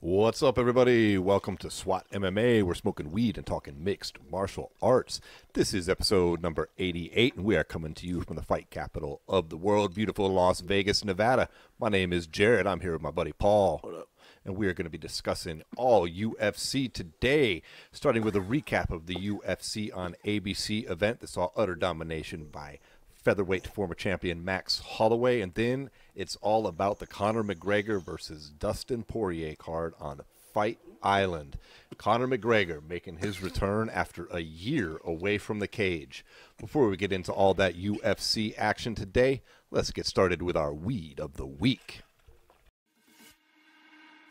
What's up, everybody? Welcome to S.W.A.T MMA. We're smoking weed and talking mixed martial arts. This is episode number 88, and we are coming to you from the fight capital of the world, beautiful Las Vegas, Nevada. My name is Jarrod. I'm here with my buddy Paul. What up? And we are going to be discussing all UFC today, starting with a recap of the UFC on ABC event that saw utter domination by featherweight former champion Max Halloway, and then it's all about the Conor McGregor versus Dustin Poirer card on Fight Island. Conor McGregor making his return after a year away from the cage. Before we get into all that UFC action today, let's get started with our weed of the week.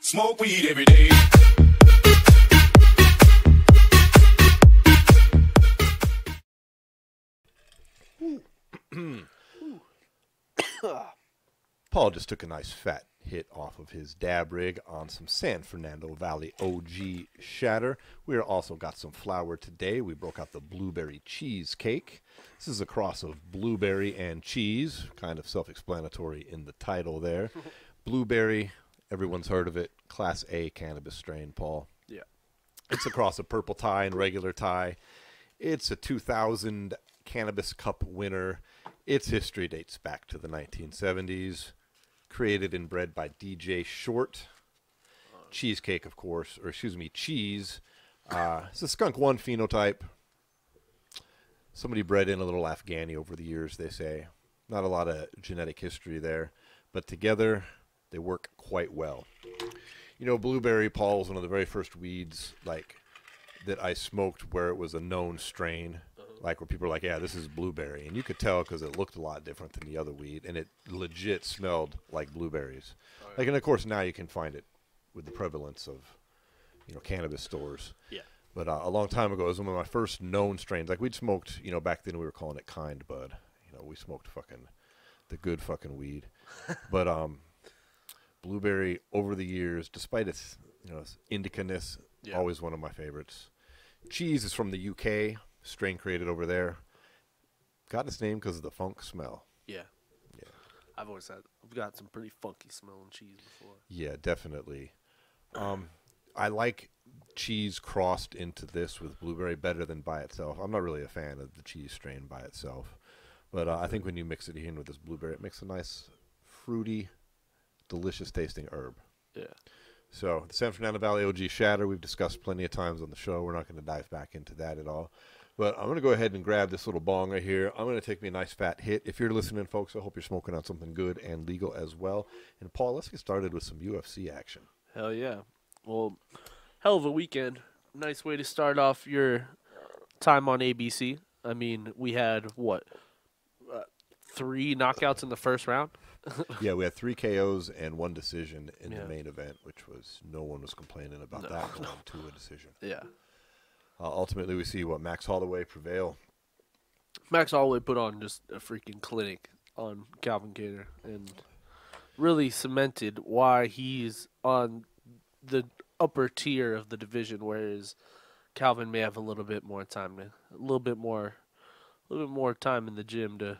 Smoke weed every day. Paul just took a nice fat hit off of his dab rig on some San Fernando Valley OG shatter. We also got some flour today. We broke out the blueberry cheesecake. This is a cross of blueberry and cheese, kind of self-explanatory in the title there. Blueberry, everyone's heard of it, Class A cannabis strain, Paul. Yeah. It's a cross of purple Thai and regular Thai. It's a 2000 Cannabis Cup winner. Its history dates back to the 1970s. Created and bred by DJ Short. Cheesecake, of course, or excuse me, cheese. It's a skunk one phenotype. Somebody bred in a little Afghani over the years, they say. Not a lot of genetic history there, but together they work quite well. You know, blueberry, Paul, was one of the very first weeds like that I smoked where it was a known strain. Like where people are like, yeah, this is blueberry. And you could tell because it looked a lot different than the other weed. And it legit smelled like blueberries. Oh, yeah. Like, and of course, now you can find it with the prevalence of, you know, cannabis stores. Yeah. But a long time ago, it was one of my first known strains. Like, we'd smoked, you know, back then we were calling it kind bud. You know, we smoked fucking the good fucking weed. But blueberry, over the years, despite its, you know, its indica-ness, always one of my favorites. Cheese is from the UK. Strain created over there. Got its name because of the funk smell. Yeah. Yeah. I've got some pretty funky smelling cheese before. Yeah, definitely. I like cheese crossed into this with blueberry better than by itself. I'm not really a fan of the cheese strain by itself. But I think when you mix it in with this blueberry, it makes a nice, fruity, delicious tasting herb. Yeah. So the San Fernando Valley OG shatter, we've discussed plenty of times on the show. We're not going to dive back into that at all. But I'm going to go ahead and grab this little bong right here. I'm going to take me a nice fat hit. If you're listening, folks, I hope you're smoking on something good and legal as well. And, Paul, let's get started with some UFC action. Hell yeah. Well, hell of a weekend. Nice way to start off your time on ABC. I mean, we had, what, 3 knockouts in the first round? Yeah, we had 3 KOs and 1 decision in the main event, which was no one was complaining about that going to a decision. Yeah. Ultimately, we see what Max Halloway prevail. Max Halloway put on just a freaking clinic on Calvin Kattar and really cemented why he's on the upper tier of the division, whereas Calvin may have a little bit more time, a little bit more time in the gym to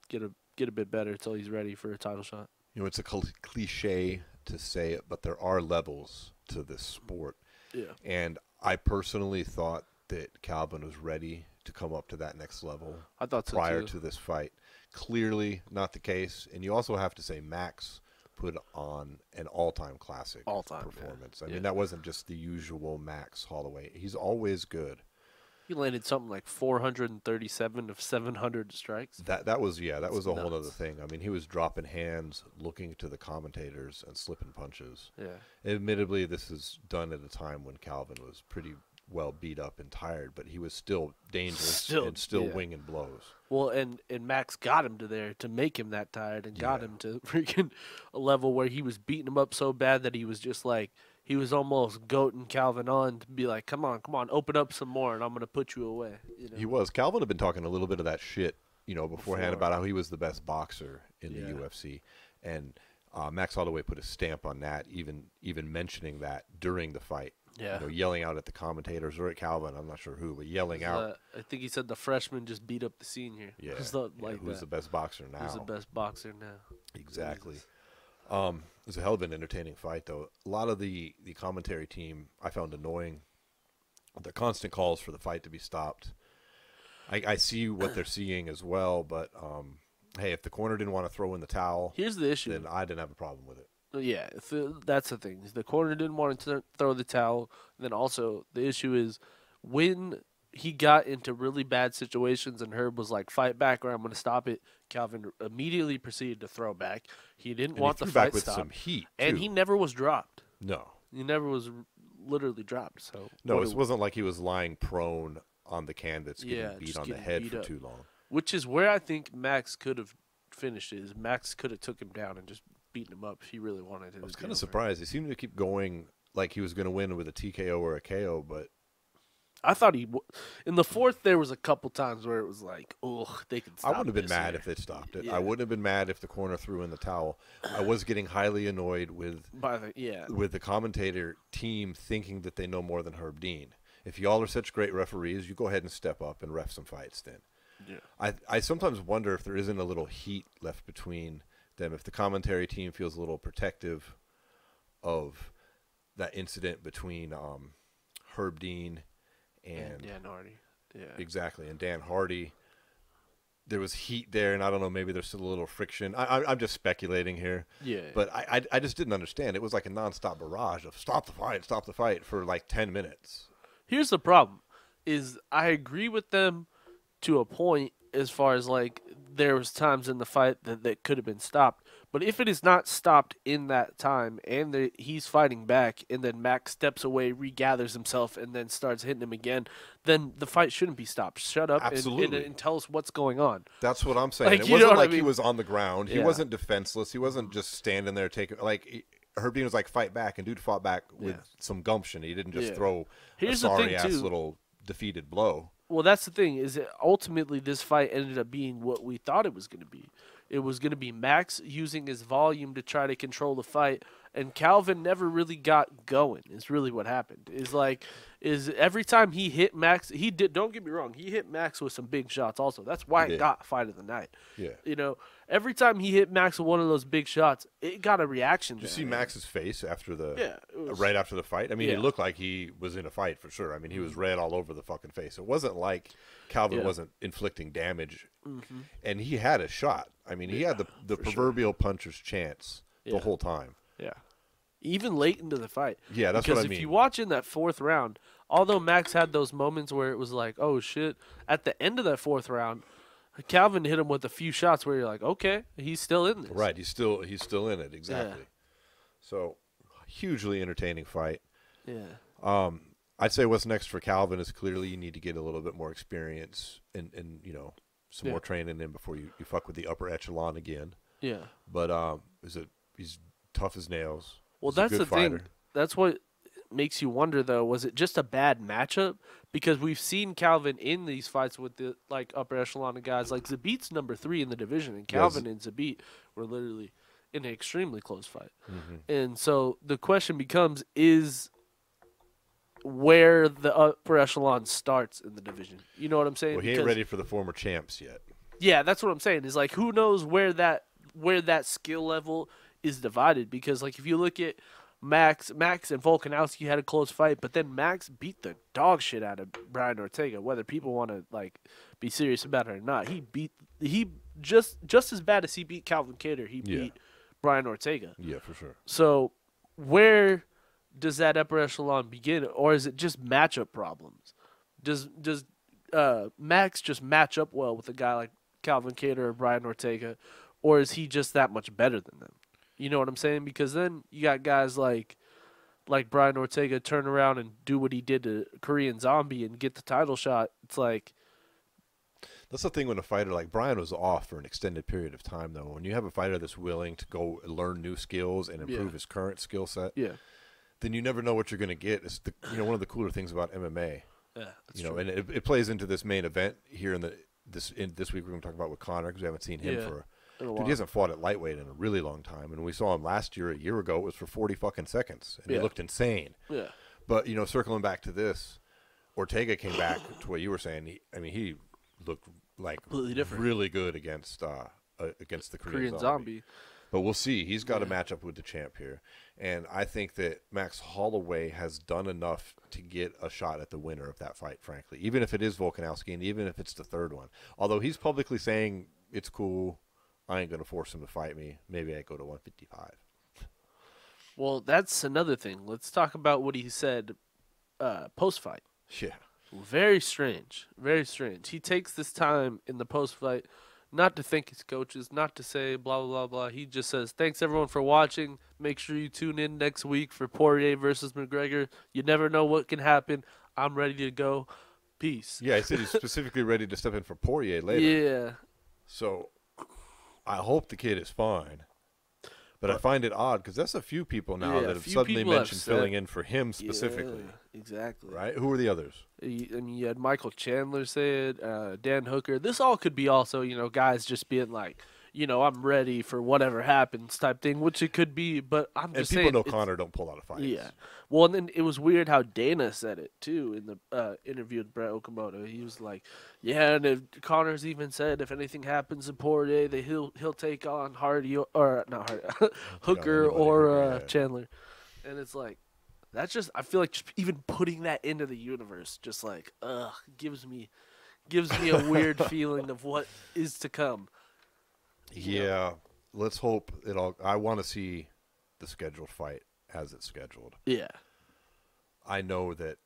get a bit better until he's ready for a title shot. You know, it's a cliche to say it, but there are levels to this sport. Yeah. And I personally thought that Calvin was ready to come up to that next level. I thought so prior too. to this fight. Clearly not the case. And you also have to say Max put on an all-time classic performance. I mean, that wasn't just the usual Max Halloway. He's always good. He landed something like 437 of 700 strikes. That was a whole other thing. I mean, he was dropping hands, looking to the commentators, and slipping punches. Yeah. Admittedly, this is done at a time when Calvin was pretty well beat up and tired, but he was still dangerous and still winging blows. Well, and Max got him to there to make him that tired and got him to freaking a level where he was beating him up so bad that he was just like, he was almost goating Calvin on to be like, come on, open up some more, and I'm going to put you away. You know? He was. Calvin had been talking a little bit of that shit, you know, beforehand about how he was the best boxer in the UFC. And Max Halloway put a stamp on that, even mentioning that during the fight. Yeah. Yelling out at the commentators or at Calvin. I'm not sure who, but yelling out. I think he said the freshman just beat up the senior. Yeah. Like who's that. the best boxer now? Who's the best boxer now? Exactly. It was a hell of an entertaining fight, though. A lot of the commentary team I found annoying. The constant calls for the fight to be stopped. I see what they're seeing as well, but hey, if the corner didn't want to throw in the towel, here's the issue. Then I didn't have a problem with it. Yeah, that's the thing. The corner didn't want to throw the towel. Then also the issue is when he got into really bad situations and Herb was like, fight back or I'm going to stop it, Calvin immediately proceeded to throw back. He didn't want the fight with stopped. some heat, too. And he never was dropped. No. He never was literally dropped. So no, it wasn't like he was lying prone on the canvas getting beat on the head for too long. Which is where I think Max could have finished it. Is Max could have took him down and just beaten him up if he really wanted to. I was kind of surprised. He seemed to keep going like he was going to win with a TKO or a KO, but I thought in the fourth there was a couple times where it was like, oh, they could stop. I wouldn't have been mad if they stopped it. Yeah. I wouldn't have been mad if the corner threw in the towel. I was getting highly annoyed with the commentator team thinking that they know more than Herb Dean. If y'all are such great referees, you go ahead and step up and ref some fights then. Yeah. I sometimes wonder if there isn't a little heat left between them, if the commentary team feels a little protective of that incident between Herb Dean and Dan Hardy. Yeah. Exactly, and Dan Hardy. There was heat there, and I don't know, maybe there's still a little friction. I'm just speculating here. Yeah. But I just didn't understand. It was like a nonstop barrage of stop the fight for like 10 minutes. Here's the problem, is I agree with them to a point as far as like there was times in the fight that could have been stopped. But if it is not stopped in that time and he's fighting back and then Max steps away, regathers himself, and then starts hitting him again, then the fight shouldn't be stopped. Shut up and tell us what's going on. That's what I'm saying. Like, it wasn't like he was on the ground. He wasn't defenseless. He wasn't just standing there taking like Herb Dean was like fight back, and dude fought back with some gumption. He didn't just throw a sorry-ass little defeated blow. Well, that's the thing, is that ultimately this fight ended up being what we thought it was going to be. It was going to be Max using his volume to try to control the fight, and Calvin never really got going, is really what happened. Is every time he hit Max, don't get me wrong, he hit Max with some big shots also. That's why it got fight of the night. Yeah. Every time he hit Max with one of those big shots, it got a reaction. Did you see Max's face after right after the fight? I mean, he looked like he was in a fight for sure. I mean, he was red all over the fucking face. It wasn't like Calvin wasn't inflicting damage, and he had a shot. I mean, he had the proverbial puncher's chance the whole time. Yeah. Even late into the fight. Yeah, that's what I mean. Because if you watch in that fourth round, although Max had those moments where it was like, oh, shit, at the end of that fourth round, Calvin hit him with a few shots where you're like, okay, he's still in this. Right, he's still in it, exactly. Yeah. So, hugely entertaining fight. Yeah. I'd say what's next for Calvin is clearly you need to get a little bit more experience and some more training in before you fuck with the upper echelon again. Yeah. But he's tough as nails. Well, that's the thing. That's what makes you wonder, though. Was it just a bad matchup? Because we've seen Calvin in these fights with the upper echelon of guys. Like Z.A.T.'s number 3 in the division, and Calvin and Z.A.T. were literally in an extremely close fight. And so the question becomes, is where the upper echelon starts in the division. You know what I'm saying? Well, he ain't ready for the former champs yet. Yeah, that's what I'm saying. Is like, who knows where that skill level is divided? Because like if you look at Max and Volkanovski had a close fight, but then Max beat the dog shit out of Brian Ortega. Whether people want to like be serious about it or not, he just as bad as he beat Calvin Kattar, he beat Brian Ortega. Yeah, for sure. So where does that upper echelon begin, or is it just matchup problems? Does Max just match up well with a guy like Calvin Kattar or Brian Ortega, or is he just that much better than them? You know what I'm saying? Because then you got guys like Brian Ortega turn around and do what he did to Korean Zombie and get the title shot. It's like, that's the thing when a fighter like Brian was off for an extended period of time, though. When you have a fighter that's willing to go learn new skills and improve his current skill set, then you never know what you're going to get. It's one of the cooler things about MMA. Yeah, that's true. And it plays into this main event here in this week. We're going to talk about with Conor because we haven't seen him for. Dude, he hasn't fought at lightweight in a really long time, and we saw him last year. A year ago, it was for 40 fucking seconds, and he looked insane. Yeah. But, circling back to this, Ortega came back to what you were saying. He looked like completely different, really good against the Korean Zombie. But we'll see. He's got to match up with the champ here. And I think that Max Halloway has done enough to get a shot at the winner of that fight, frankly, even if it is Volkanovski and even if it's the third one. Although he's publicly saying it's cool, I ain't going to force him to fight me. Maybe I go to 155. Well, that's another thing. Let's talk about what he said post-fight. Yeah. Very strange. Very strange. He takes this time in the post-fight not to thank his coaches, not to say blah, blah, blah, blah. He just says, thanks, everyone, for watching. Make sure you tune in next week for Poirier versus McGregor. You never know what can happen. I'm ready to go. Peace. Yeah, he said he's specifically ready to step in for Poirier later. Yeah. So I hope the kid is fine. But I find it odd because that's a few people now that have suddenly mentioned filling in for him specifically. Yeah, exactly. Right? Who are the others? You had Michael Chandler say it, Dan Hooker. This all could be also, guys just being like, I'm ready for whatever happens type thing, which it could be. But I'm just saying. And people know Conor don't pull out of fights. Yeah. Well, and then it was weird how Dana said it, too, in the interview with Brett Okamoto. He was like, yeah, and if Conor's even said if anything happens in Poirier, that he'll take on Hardy, or not Hardy, Hooker or Chandler. And it's like, that's just, I feel like just even putting that into the universe just like, gives me a weird feeling of what is to come. Yeah, let's hope it all. I want to see the scheduled fight as it's scheduled. Yeah. I know that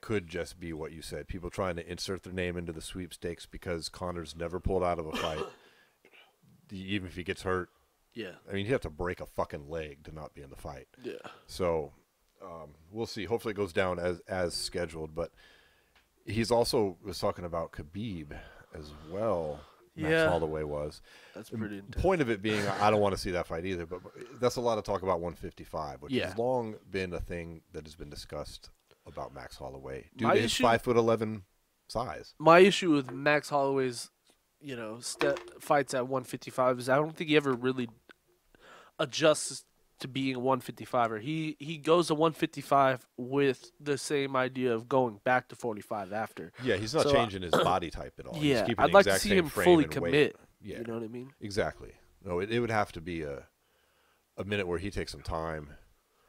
could just be what you said. People trying to insert their name into the sweepstakes because Conor's never pulled out of a fight, even if he gets hurt. Yeah. I mean, he'd have to break a fucking leg to not be in the fight. Yeah. So we'll see. Hopefully it goes down as scheduled. But he's also was talking about Khabib as well. Max Halloway was. That's pretty intense. Point of it being, I don't want to see that fight either, but that's a lot of talk about 155, which has long been a thing that has been discussed about Max Halloway due to his 5'11" size. My issue with Max Holloway's, fights at 155 is I don't think he ever really adjusts to being a 155er. He goes to 155 with the same idea of going back to 45 after. Yeah, he's not changing his body type at all. Yeah, he's keeping I'd the like to exact see same him frame fully and commit. weight. Yeah, you know what I mean? Exactly. No, it would have to be a minute where he takes some time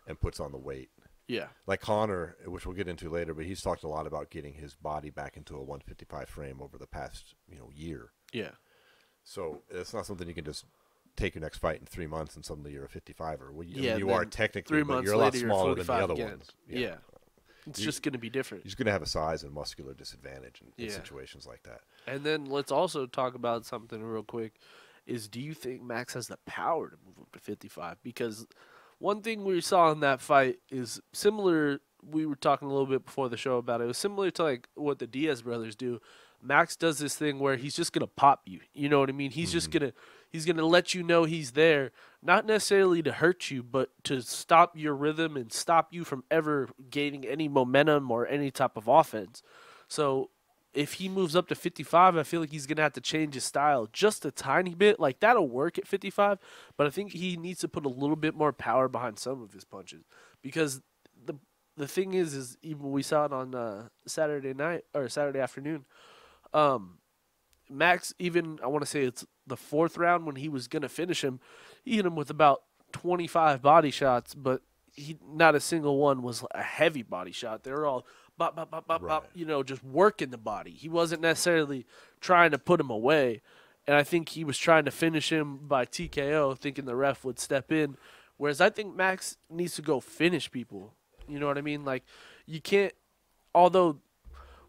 and puts on the weight. Yeah. Like Conor, which we'll get into later, but he's talked a lot about getting his body back into a 155 frame over the past year. Yeah. So it's not something you can just take your next fight in 3 months and suddenly you're a 55er. Well, yeah, you are technically, but you're a lot smaller than the other ones. Yeah. It's just going to be different. You're just going to have a size and muscular disadvantage in situations like that. And then let's also talk about something real quick. Do you think Max has the power to move up to 55? Because one thing we saw in that fight is similar. We were talking a little bit before the show about it. It was similar to like what the Diaz brothers do. Max does this thing where he's just gonna pop you. You know what I mean? He's just gonna let you know he's there, not necessarily to hurt you, but to stop your rhythm and stop you from ever gaining any momentum or any type of offense. So if he moves up to 55, I feel like he's gonna have to change his style just a tiny bit. Like that'll work at 55, but I think he needs to put a little bit more power behind some of his punches because the thing is even we saw it on Saturday night or Saturday afternoon. Max, even I want to say it's the fourth round when he was gonna finish him, he hit him with about 25 body shots, but not a single one was a heavy body shot. They were all bop, bop, bop, bop, bop, just working the body. He wasn't necessarily trying to put him away, and I think he was trying to finish him by TKO, thinking the ref would step in. Whereas I think Max needs to go finish people. You know what I mean? Like you can't. Although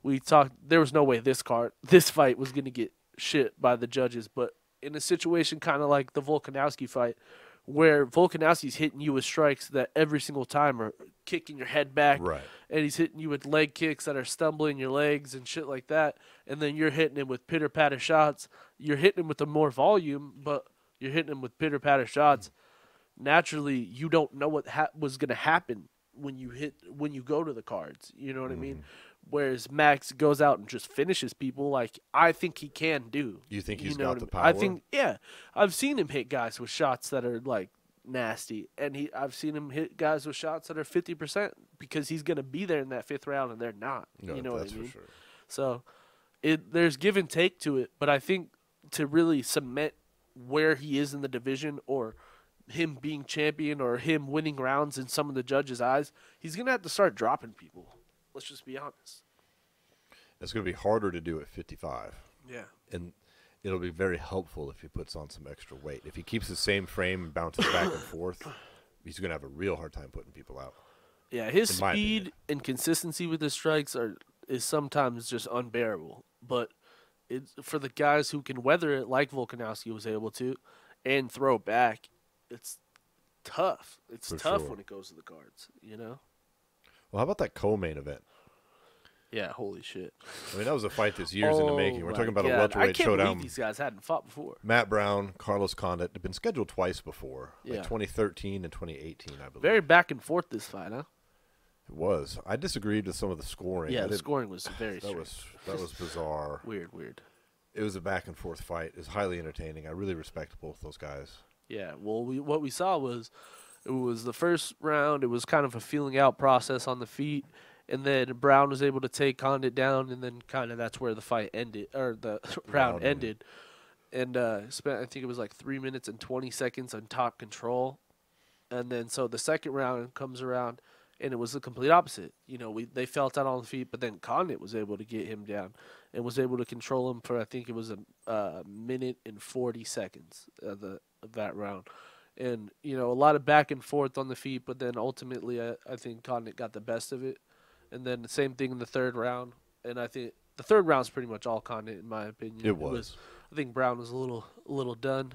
we talked, there was no way this fight was going to get shit by the judges. But in a situation kind of like the Volkanovski fight, where Volkanovski's hitting you with strikes that every single time are kicking your head back, right, and he's hitting you with leg kicks that are stumbling your legs and shit like that, and then you're hitting him with pitter-patter shots. You're hitting him with the more volume, but you're hitting him with pitter-patter shots. Naturally, you don't know what was going to happen when you go to the cards. You know what I mean? Whereas Max goes out and just finishes people like I think he can do. You think he's got the power? I think, yeah. I've seen him hit guys with shots that are like nasty, and I've seen him hit guys with shots that are 50% because he's gonna be there in that 5th round, and they're not. No, you know that's what I mean? for sure. So there's give and take to it, but I think to really cement where he is in the division, or him being champion, or him winning rounds in some of the judges' eyes, he's gonna have to start dropping people. Let's just be honest. It's going to be harder to do at 55. Yeah. And it'll be very helpful if he puts on some extra weight. If he keeps the same frame and bounces back and forth, he's going to have a real hard time putting people out. Yeah, his in my speed opinion. and consistency with his strikes is sometimes just unbearable. But it's for the guys who can weather it, like Volkanovski was able to, and throw back, it's tough. It's For tough sure. when it goes to the cards, you know? Well, how about that co-main event? Yeah, holy shit. I mean, that was a fight that's years in the making. We're my talking about a God. welterweight I can't showdown. believe these guys hadn't fought before. Matt Brown, Carlos Condit had been scheduled twice before, Yeah. like 2013 and 2018, I believe. Very back and forth this fight, huh? It was. I disagreed with some of the scoring. Yeah, I the didn't- scoring was very that strange. was bizarre. Weird. It was a back and forth fight. It was highly entertaining. I really respect both those guys. Yeah, well, what we saw was it was the first round. It was kind of a feeling out process on the feet, and then Brown was able to take Condit down, and then kind of that's where the fight ended, or the round ended. And spent, I think it was like 3 minutes and 20 seconds on top control, and then so the second round comes around, and it was the complete opposite. You know, they felt out on the feet, but then Condit was able to get him down and was able to control him for, I think it was a minute and 40 seconds of that round. And, you know, a lot of back and forth on the feet, but then ultimately I think Condit got the best of it. And then the same thing in the third round. And I think the third round's pretty much all Condit, in my opinion. It was. I think Brown was a little done.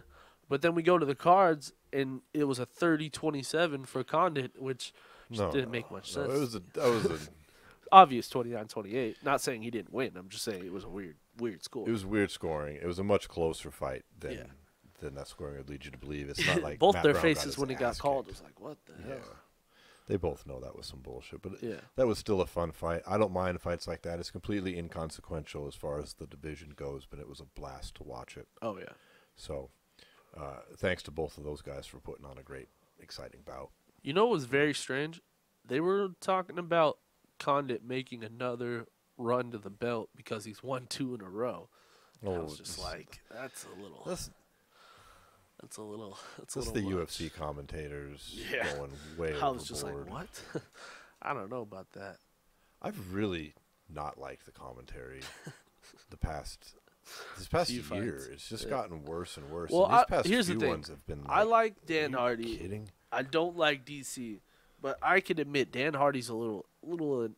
But then we go to the cards, and it was a 30-27 for Condit, which just didn't make much sense. That was a Obvious 29-28. Not saying he didn't win. I'm just saying it was a weird score. It was weird scoring. It was a much closer fight than Yeah. that scoring would lead you to believe. It's not like Both Matt their Brown faces his when it got ass called kicked. was like, what the Yeah. hell? They both know that was some bullshit, but Yeah. that was still a fun fight. I don't mind fights like that. It's completely inconsequential as far as the division goes, but it was a blast to watch it. Oh, yeah. So, thanks to both of those guys for putting on a great, exciting bout. You know what was very strange? They were talking about Condit making another run to the belt because he's won 2 in a row. And I was just like, that's a little. That's the much. UFC commentators Yeah. going way overboard. I was just like, what? I don't know about that. I've really not liked the commentary this past Few year. fights. It's just Yeah. gotten worse and worse. Well, and these past here's few the thing. ones have been. I like Dan are you Hardy. kidding? I don't like DC, but I can admit Dan Hardy's a little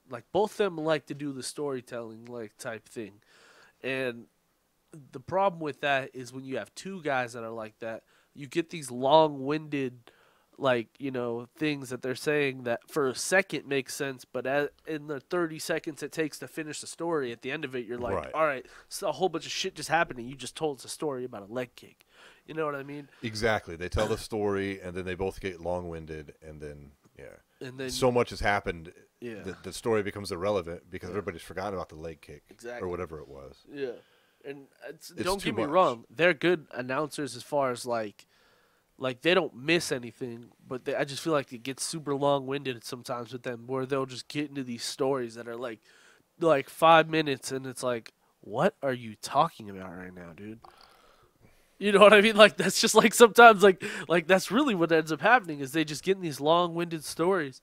like both of them like to do the storytelling like type thing, and the problem with that is when you have two guys that are like that, you get these long-winded, like, you know, things that they're saying that for a second makes sense, but in the 30 seconds it takes to finish the story, at the end of it, you're like, Right. all right, so a whole bunch of shit just happened, and you just told us a story about a leg kick. You know what I mean? Exactly. They tell the story, and then they both get long-winded, and then And then so much has happened. Yeah. that the story becomes irrelevant because everybody's forgotten about the leg kick Exactly. or whatever it was. Yeah, and It's don't too get me much. wrong, they're good announcers as far as like they don't miss anything, but I just feel like it gets super long-winded sometimes with them, where they'll just get into these stories that are like 5 minutes, and it's like, what are you talking about right now, dude? You know what I mean? Like, that's just like sometimes like that's really what ends up happening is they just get in these long-winded stories.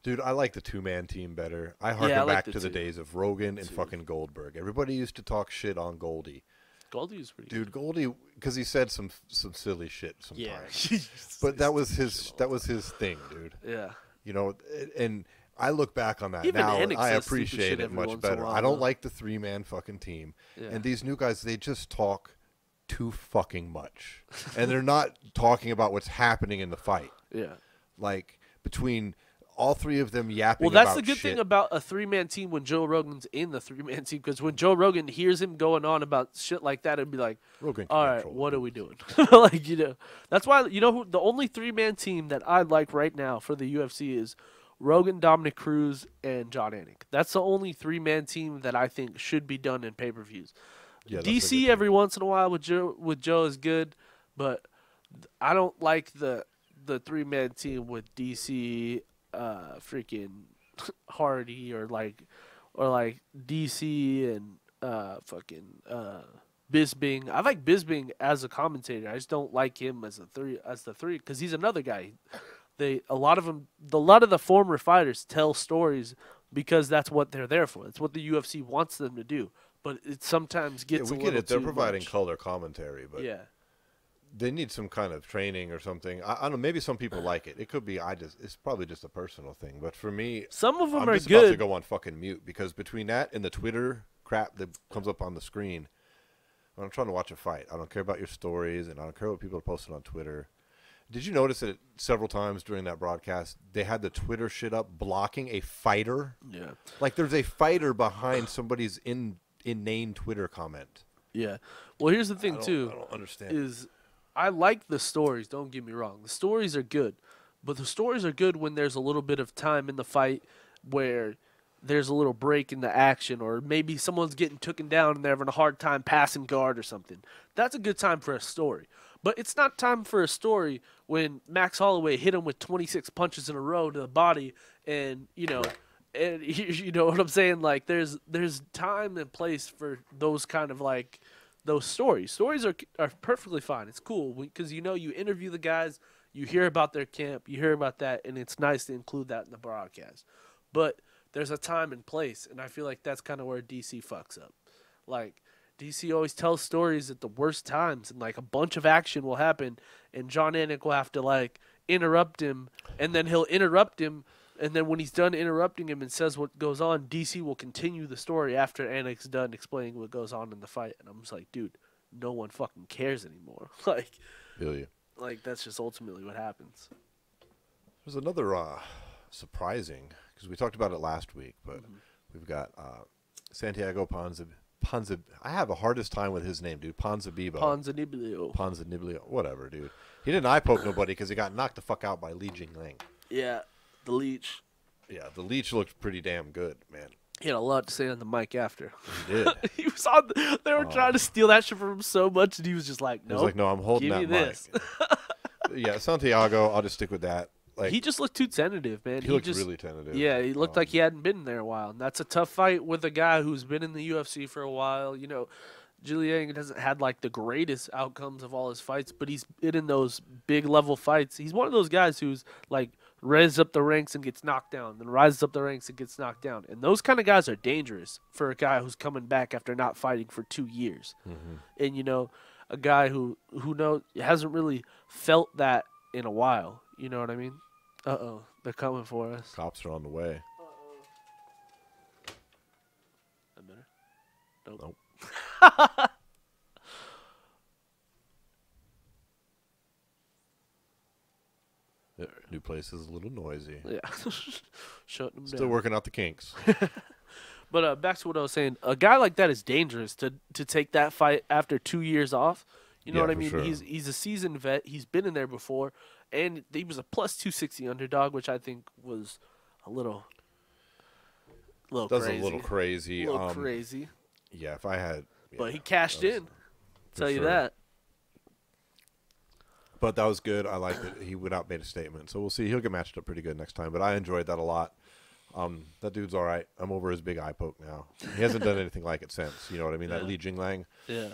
Dude, I like the two-man team better. I harken I like back the to the two. days of Rogan and fucking Goldberg. Everybody used to talk shit on Goldie. Goldie was pretty Dude, Goldie, because he said some silly shit good. sometimes. But that was his thing, dude. Yeah. You know, and I look back on that Even now, and Hennig I says stupid appreciate shit it every much once in a better. while, I don't though. like the three-man fucking team. Yeah. And these new guys, they just talk too fucking much. And they're not talking about what's happening in the fight. Yeah. Like, between all three of them yapping Well, that's about the good shit. thing about a three-man team when Joe Rogan's in the three-man team, because when Joe Rogan hears him going on about shit like that, it'd be like, Rogan can all right, control what the are we doing? Like, you know, that's why, you know, who the only three-man team that I like right now for the UFC is Rogan, Dominic Cruz, and John Anik. That's the only three-man team that I think should be done in pay-per-views. Yeah, that's a good DC team. every once in a while with Joe is good, but I don't like the the 3-man team with DC, freaking Hardy, or like DC and Bisbing. I like Bisbing as a commentator. I just don't like him as the three, because he's another guy. A lot of the former fighters tell stories because that's what they're there for. It's what the UFC wants them to do. But it sometimes gets we a get little it. They're too providing much. color commentary, but Yeah. they need some kind of training or something. I don't know. Maybe some people like it. It could be. It's probably just a personal thing. But for me, Some of them I'm are just about to good. go on fucking mute, because between that and the Twitter crap that comes up on the screen, when I'm trying to watch a fight, I don't care about your stories, and I don't care what people are posting on Twitter. Did you notice that several times during that broadcast they had the Twitter shit up blocking a fighter? Yeah. Like there's a fighter behind somebody's inane Twitter comment. Yeah. Well, here's the thing, too. I don't understand. Is I like the stories, don't get me wrong. The stories are good. But the stories are good when there's a little bit of time in the fight where there's a little break in the action, or maybe someone's getting taken down and they're having a hard time passing guard or something. That's a good time for a story. But it's not time for a story when Max Halloway hit him with 26 punches in a row to the body, and, you know, and you know what I'm saying? Like, there's time and place for those kind of, like, those stories. Stories are perfectly fine. It's cool because, you know, you interview the guys, you hear about their camp, you hear about that, and it's nice to include that in the broadcast. But there's a time and place, and I feel like that's kind of where DC fucks up. Like, DC always tells stories at the worst times, and, like, a bunch of action will happen, and John Anik will have to, like, interrupt him, and then he'll interrupt him, and then when he's done interrupting him and says what goes on, DC will continue the story after Anik's done explaining what goes on in the fight. And I'm just like, dude, no one fucking cares anymore. Like, that's just ultimately what happens. There's another surprising, because we talked about it last week, but we've got Santiago Ponzinibbio. I have the hardest time with his name, dude. Ponzinibbio. Whatever, dude. He didn't eye poke nobody because he got knocked the fuck out by Li Jingling. Yeah, the leech. Yeah, the leech looked pretty damn good, man. He had a lot to say on the mic after. He did. He was on. They were trying to steal that shit from him so much, and he was just like, "No." He was like, "No, I'm holding give that me mic." this. Yeah, Santiago. I'll just stick with that. Like, he just looked too tentative, man. he looked really tentative. Yeah, he looked like he hadn't been there a while, and that's a tough fight with a guy who's been in the UFC for a while. You know, Jiang hasn't had like the greatest outcomes of all his fights, but he's been in those big level fights. He's one of those guys who's like rises up the ranks and gets knocked down, then rises up the ranks and gets knocked down. And those kind of guys are dangerous for a guy who's coming back after not fighting for 2 years. And, you know, a guy who hasn't really felt that in a while. You know what I mean? Uh-oh, they're coming for us. Cops are on the way. That better? Nope. The new place is a little noisy. Yeah. Shutting them Still down. working out the kinks. But back to what I was saying. A guy like that is dangerous to take that fight after 2 years off. You know Yeah, what I for mean? sure. He's a seasoned vet. He's been in there before. And he was a plus 260 underdog, which I think was a little That's crazy. a little crazy. A little crazy. Yeah, if I had. Yeah, But he cashed that was- in. Tell you sure. that. But that was good. I liked it. He went out, made a statement. So we'll see. He'll get matched up pretty good next time. But I enjoyed that a lot. That dude's all right. I'm over his big eye poke now. He hasn't done anything like it since. You know what I mean? That Yeah. Li Jinglang. Yeah.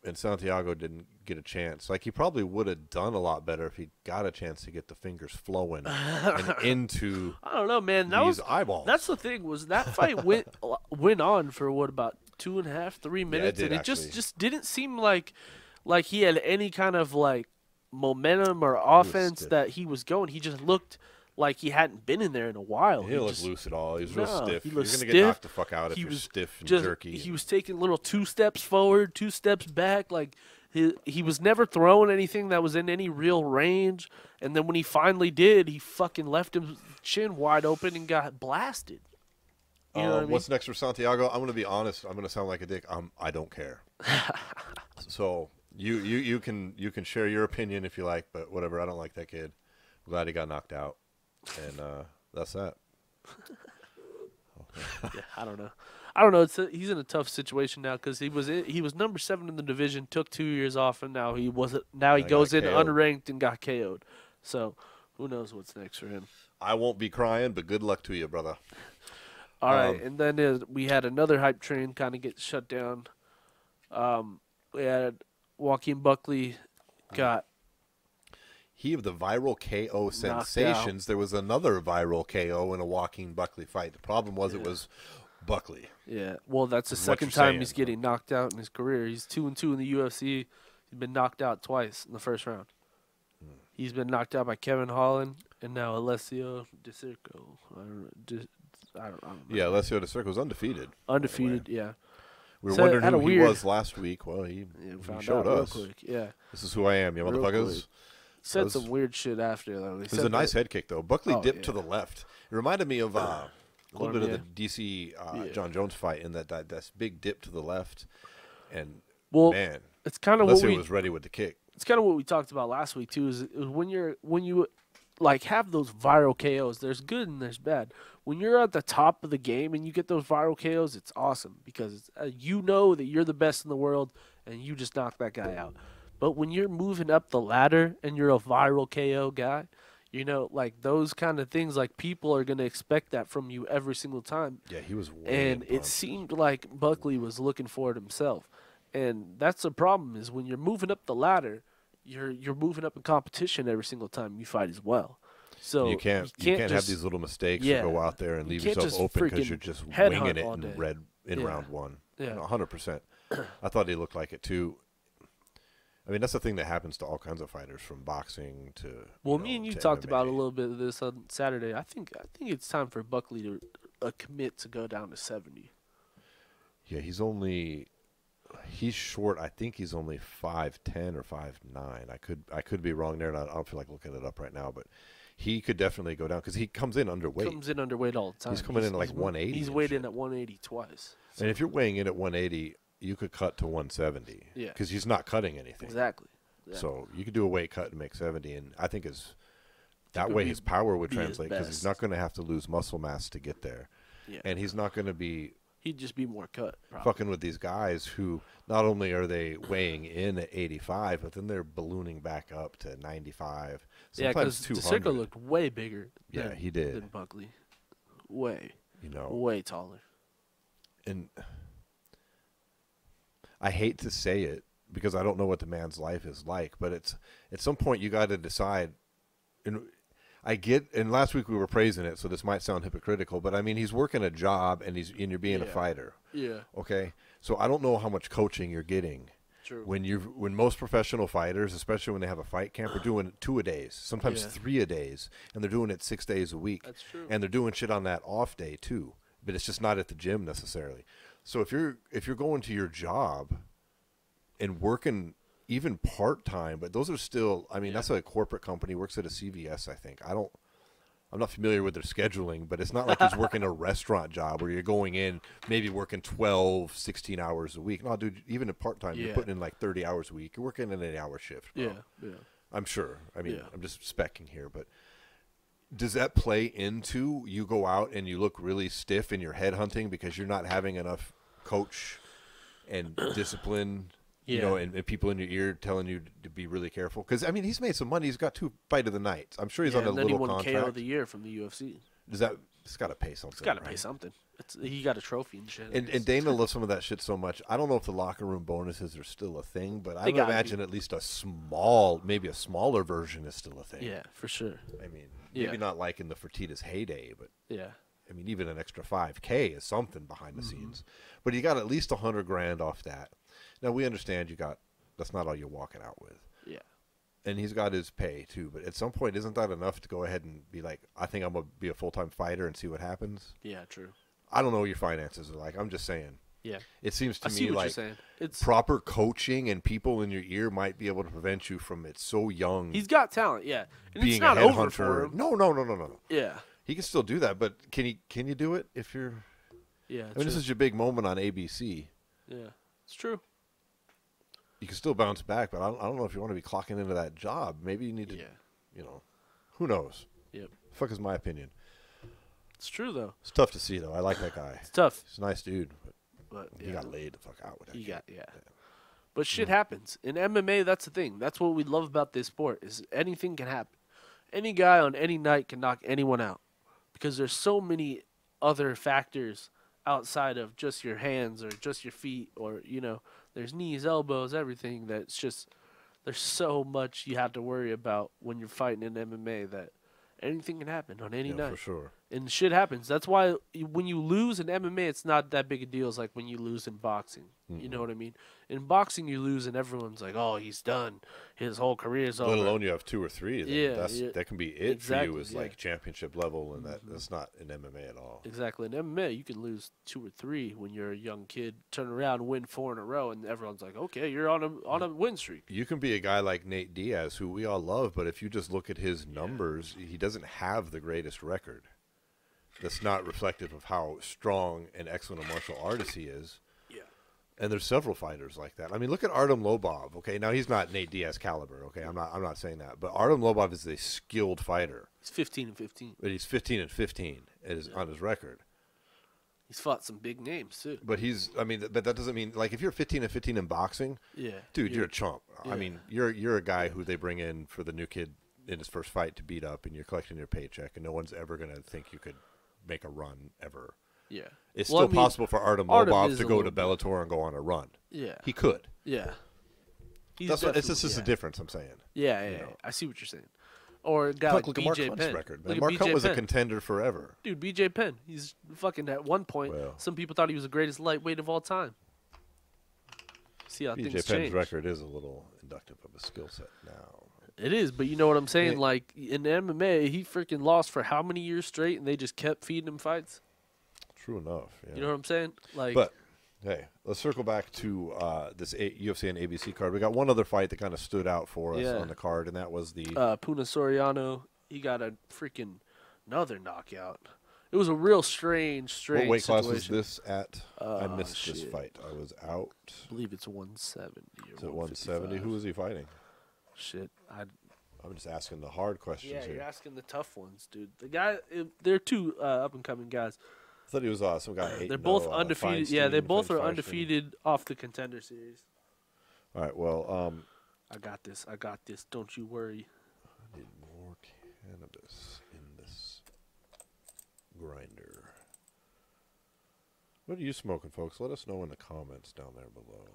And Santiago didn't get a chance. Like, he probably would have done a lot better if he got a chance to get the fingers flowing and into I don't know, man. That these was eyeballs. That's the thing, was that fight went on for what, about 2.5, 3 minutes, did, and it actually. just didn't seem like he had any kind of like momentum or offense stiff. that he was going. He just looked like he hadn't been in there in a while. He didn't look just, loose at all. He was real No, stiff. he You're looked going to get stiff. knocked the fuck out if He you're was stiff and just jerky. he was taking little 2 steps forward, 2 steps back. Like he was never throwing anything that was in any real range. And then when he finally did, he fucking left his chin wide open and got blasted. You know what I mean? What's next for Santiago? I'm going to be honest. I'm going to sound like a dick. I don't care. So you can share your opinion if you like, but whatever. I don't like that kid. I'm glad he got knocked out, and that's that. Yeah, I don't know. I don't know. He's in a tough situation now because he was number 7 in the division, took 2 years off, and now he wasn't. Now he I goes got in KO'd. unranked and got KO'd. So who knows what's next for him? I won't be crying, but good luck to you, brother. All right, and then we had another hype train kind of get shut down. We had Joaquin Buckley got He of the viral KO sensations. There was another viral KO in a Joaquin Buckley fight. The problem was it was Buckley. Yeah, well, that's the Is what second you're time saying. he's getting knocked out in his career. He's 2-2 in the UFC. He's been knocked out twice in the first round. He's been knocked out by Kevin Holland and now Alessio De Circo. I don't know. Yeah, Alessio De Circo was undefeated. Undefeated, yeah. We were So, wondering had who a he weird- was last week. Well, he Found showed out us. real quick. Yeah, This is who I am, you Real motherfuckers. quick. said was- some weird shit after though. It was a nice head kick, though. Buckley Oh, dipped to yeah. the left. It reminded me of a little bit of the Cormier. DC Yeah. John Jones fight in that big dip to the left. And, Well, man, it's kind of what Alessio we was ready with the kick. it's kind of what we talked about last week too. Is when you like have those viral KOs, there's good and there's bad. When you're at the top of the game and you get those viral KOs, it's awesome because you know that you're the best in the world and you just knock that guy out. But when you're moving up the ladder and you're a viral KO guy, you know, like those kind of things, like people are gonna expect that from you every single time. Yeah, he was way And in it front. seemed like Buckley was looking for it himself. And that's the problem is when you're moving up the ladder, you're moving up in competition every single time you fight as well. So you can't have just- these little mistakes yeah. or go out there and You leave can't yourself just open because freaking you're just headhunt winging it all day. in Yeah. round one. Yeah. 100%. I thought he looked like it too. I mean, that's the thing that happens to all kinds of fighters, from boxing to. Well, me and you to talked about a MMA. little bit of this on Saturday. I think it's time for Buckley to commit to go down to 70. Yeah, he's short. I think he's only 5'10" or 5'9". I could be wrong there, and I don't feel like looking it up right now, but he could definitely go down because he comes in underweight. Comes in underweight all the time. He's coming in at like 180 He's and weighed shit. in at 180 twice. And if you're weighing in at 180, you could cut to 170. Yeah. Because he's not cutting anything. Exactly. So you could do a weight cut and make 70, and I think that would way be- his power would be his translate because he's best. not going to have to lose muscle mass to get there, Yeah. and he's not going to be He'd just be more cut. Probably. fucking with these guys who not only are they weighing in at 85, but then they're ballooning back up to 95. Yeah, Sometimes because 200. DeCirco looked way bigger. Yeah, than, he did. Than Buckley. Way Oh. way taller. And I hate to say it because I don't know what the man's life is like, but it's at some point you got to decide. And and last week we were praising it, so this might sound hypocritical, but I mean he's working a job and you're being a fighter. Yeah. Okay, so I don't know how much coaching you're getting. True. When most professional fighters, especially when they have a fight camp, are doing 2-a-days, sometimes 3-a-days, and they're doing it 6 days a week. That's true. And they're doing shit on that off day too, but it's just not at the gym necessarily. So if you're going to your job and working even part time, but those are still, I mean, that's a corporate company, works at a CVS, I think. I'm not familiar with their scheduling, but it's not like he's working a restaurant job where you're going in, maybe working 12, 16 hours a week. No, dude, even at part-time, you're putting in like 30 hours a week. You're working an 8-hour shift, bro. Yeah. I'm sure. I mean, Yeah. I'm just specking here, but does that play into you go out and you look really stiff in your head hunting because you're not having enough coach and discipline, and people in your ear telling you to be really careful? Because, I mean, he's made some money. He's got 2 fight of the night. I'm sure he's on a and then little he won contract. KO of the year from the UFC. It's got to pay something. It's got to right? pay something. He got a trophy and shit. And Dana loves some of that shit so much. I don't know if the locker room bonuses are still a thing, but I would gotta imagine at least maybe a smaller version is still a thing. Yeah, for sure. I mean, maybe not like in the Fertitta's heyday, but Yeah. I mean, even an extra $5K is something behind the scenes. But you got at least $100,000 off that. Now we understand that's not all you're walking out with. Yeah. And he's got his pay too. But at some point, isn't that enough to go ahead and be like, I think I'm gonna be a full-time fighter and see what happens? Yeah, true. I don't know what your finances are like. I'm just saying. Yeah. It seems to I see me what like you're saying. It's proper coaching and people in your ear might be able to prevent you from it so young. He's got talent, yeah. And being it's not a over for headhunter. him. No. Yeah. He can still do that, but can you do it if you're? Yeah. I mean, this is your big moment on ABC. Yeah. It's true. You can still bounce back, but I don't know if you want to be clocking into that job. Maybe you need to, who knows? Yep. Fuck is my opinion. It's true though. It's tough to see though. I like that guy. It's tough. He's a nice dude. But He got laid the fuck out with that. He kid. got But shit happens in MMA. That's the thing. That's what we love about this sport is anything can happen. Any guy on any night can knock anyone out because there's so many other factors outside of just your hands or just your feet or there's knees, elbows, everything. That's just there's so much you have to worry about when you're fighting in MMA that anything can happen on any night. For sure. And shit happens. That's why when you lose in MMA, it's not that big a deal as like when you lose in boxing. You know what I mean? In boxing, you lose and everyone's like, "Oh, he's done. His whole career's over." Let alone you have 2 or 3. That can be it exactly, for you is like championship level, and that's not in MMA at all. Exactly. In MMA, you can lose 2 or 3 when you're a young kid, turn around, win 4 in a row, and everyone's like, "Okay, you're on a win streak." You can be a guy like Nate Diaz, who we all love, but if you just look at his numbers, he doesn't have the greatest record. That's not reflective of how strong and excellent a martial artist he is. Yeah. And there's several fighters like that. I mean, look at Artem Lobov. Okay, now he's not Nate Diaz caliber. Okay, I'm not saying that, but Artem Lobov is a skilled fighter. He's 15-15. But he's 15-15 on his record. He's fought some big names too. But but that doesn't mean like if you're 15-15 in boxing, dude, you're a chump. Yeah. I mean, you're a guy who they bring in for the new kid in his first fight to beat up, and you're collecting your paycheck, and no one's ever gonna think you could make a run ever. Yeah. It's still possible for Artem Lobov to go to Bellator and go on a run. Yeah. He could. Yeah. It's just a difference, I'm saying. Yeah. I see what you're saying. Or a guy Look like at BJ Mark Penn. record, man. Mark Hunt was a contender forever. Dude, BJ Penn. He's fucking at one point, some people thought he was the greatest lightweight of all time. See how things change. BJ Penn's record is a little inductive of a skill set now. It is, but you know what I'm saying? Like, in MMA, he freaking lost for how many years straight, and they just kept feeding him fights? True enough, yeah. You know what I'm saying? Like, but, hey, let's circle back to this UFC and ABC card. We got one other fight that kind of stood out for us on the card, and that was the... Puna Soriano. He got a freaking another knockout. It was a real strange What weight situation. class was this at? I missed this fight. I was out. I believe it's 170 or Is it 170? Who was he fighting? Shit, I'm just asking the hard questions yeah, here. you're asking the tough ones, dude. The guy, they're 2 up and coming guys. I thought he was some guy. They're both undefeated. Yeah, they both are undefeated off the Contender Series. All right, well, I got this. Don't you worry. I need more cannabis in this grinder. What are you smoking, folks? Let us know in the comments down there below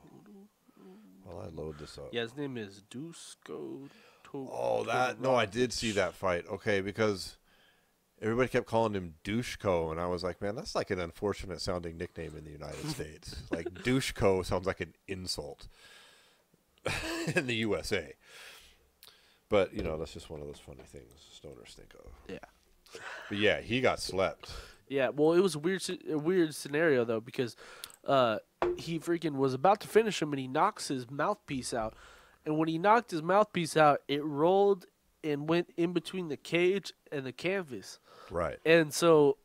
while I load this up. Yeah, his name is Dusko. I did see that fight. Okay, because everybody kept calling him Doucheko, and I was like, man, that's like an unfortunate sounding nickname in the United States. Like Doucheko sounds like an insult in the USA. But that's just one of those funny things stoners think of. Yeah. But yeah, he got slept. Yeah, well, it was a weird scenario though because he freaking was about to finish him and he knocks his mouthpiece out, and when he knocked his mouthpiece out, it rolled and went in between the cage and the canvas. Right. And so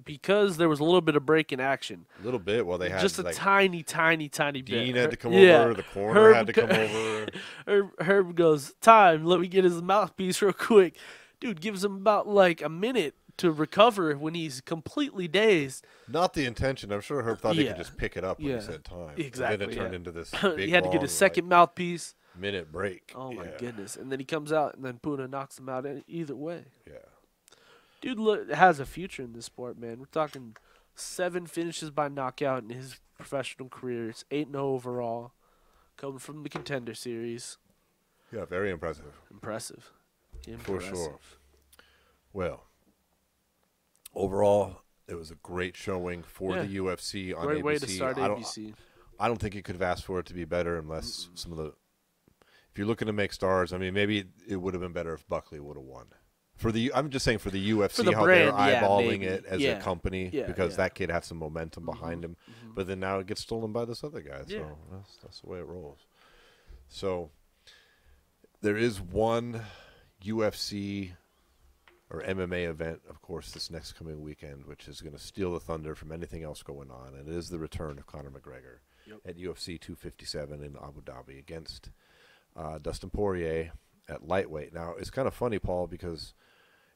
because there was a little bit of break in action. A little bit. Well, they had just a tiny bit. Dean had to come over. The corner had to come over. Herb goes, time. Let me get his mouthpiece real quick. Dude gives him about like a minute to recover when he's completely dazed. Not the intention. I'm sure Herb thought he could just pick it up when he said time. Exactly. And then it turned into this big, he had to get a second mouthpiece. Minute break. Oh, my goodness. And then he comes out, and then Puna knocks him out either way. Yeah. Dude has a future in this sport, man. We're talking 7 finishes by knockout in his professional career. It's 8-0 overall, coming from the Contender Series. Yeah, very impressive. Impressive. For sure. Well, overall, it was a great showing for the UFC on ABC. Great way to start ABC. I don't think you could have asked for it to be better unless some of the... If you're looking to make stars, I mean, maybe it would have been better if Buckley would have won. I'm just saying for the UFC, for the how brand, they're eyeballing it as a company because that kid had some momentum Mm-hmm. behind him. But then now it gets stolen by this other guy. So that's the way it rolls. So there is one UFC or MMA event, of course, this next coming weekend, which is going to steal the thunder from anything else going on, and it is the return of Conor McGregor at UFC 257 in Abu Dhabi against Dustin Poirer at lightweight. Now, it's kind of funny, Paul, because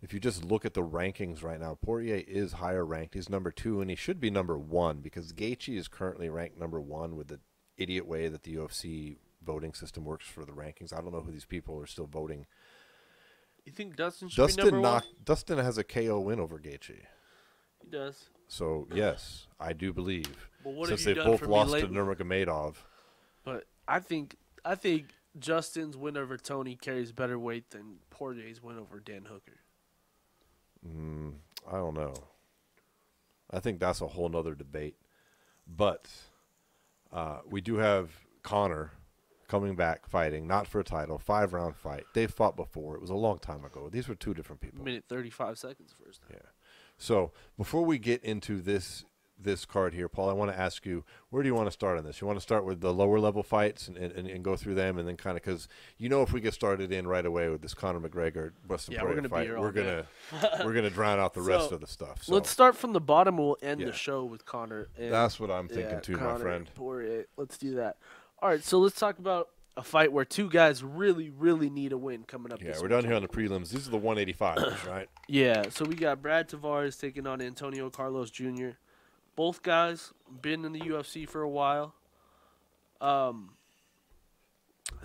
if you just look at the rankings right now, Poirier is higher ranked. He's number 2, and he should be number 1 because Gaethje is currently ranked number 1 with the idiot way that the UFC voting system works for the rankings. I don't know who these people are still voting. You think Dustin should be number 1? Dustin has a KO win over Gaethje. He does. So, yes, I do believe. But what Since have you they've done both for lost me to lately? Nurmagomedov. But I think Justin's win over Tony carries better weight than Poirier's win over Dan Hooker. I don't know. I think that's a whole nother debate. But we do have Conor coming back fighting, not for a title, 5-round fight. They fought before. It was a long time ago. These were 2 different people. Minute 35 seconds first time. Yeah. So before we get into this card here, Paul, I want to ask you, where do you want to start on this? You want to start with the lower level fights and go through them, and then kind of, because if we get started in right away with this Conor McGregor Dustin Poirer fight, we're gonna drown out the rest of the stuff. So let's start from the bottom. We'll end the show with Conor. That's what I'm thinking too, Conor my friend. Poirier. Let's do that. All right, so let's talk about a fight where 2 guys really, really need a win coming up. Yeah, we're down here on the prelims. These are the 185s, right? Yeah, so we got Brad Tavares taking on Antonio Carlos Jr. Both guys been in the UFC for a while. I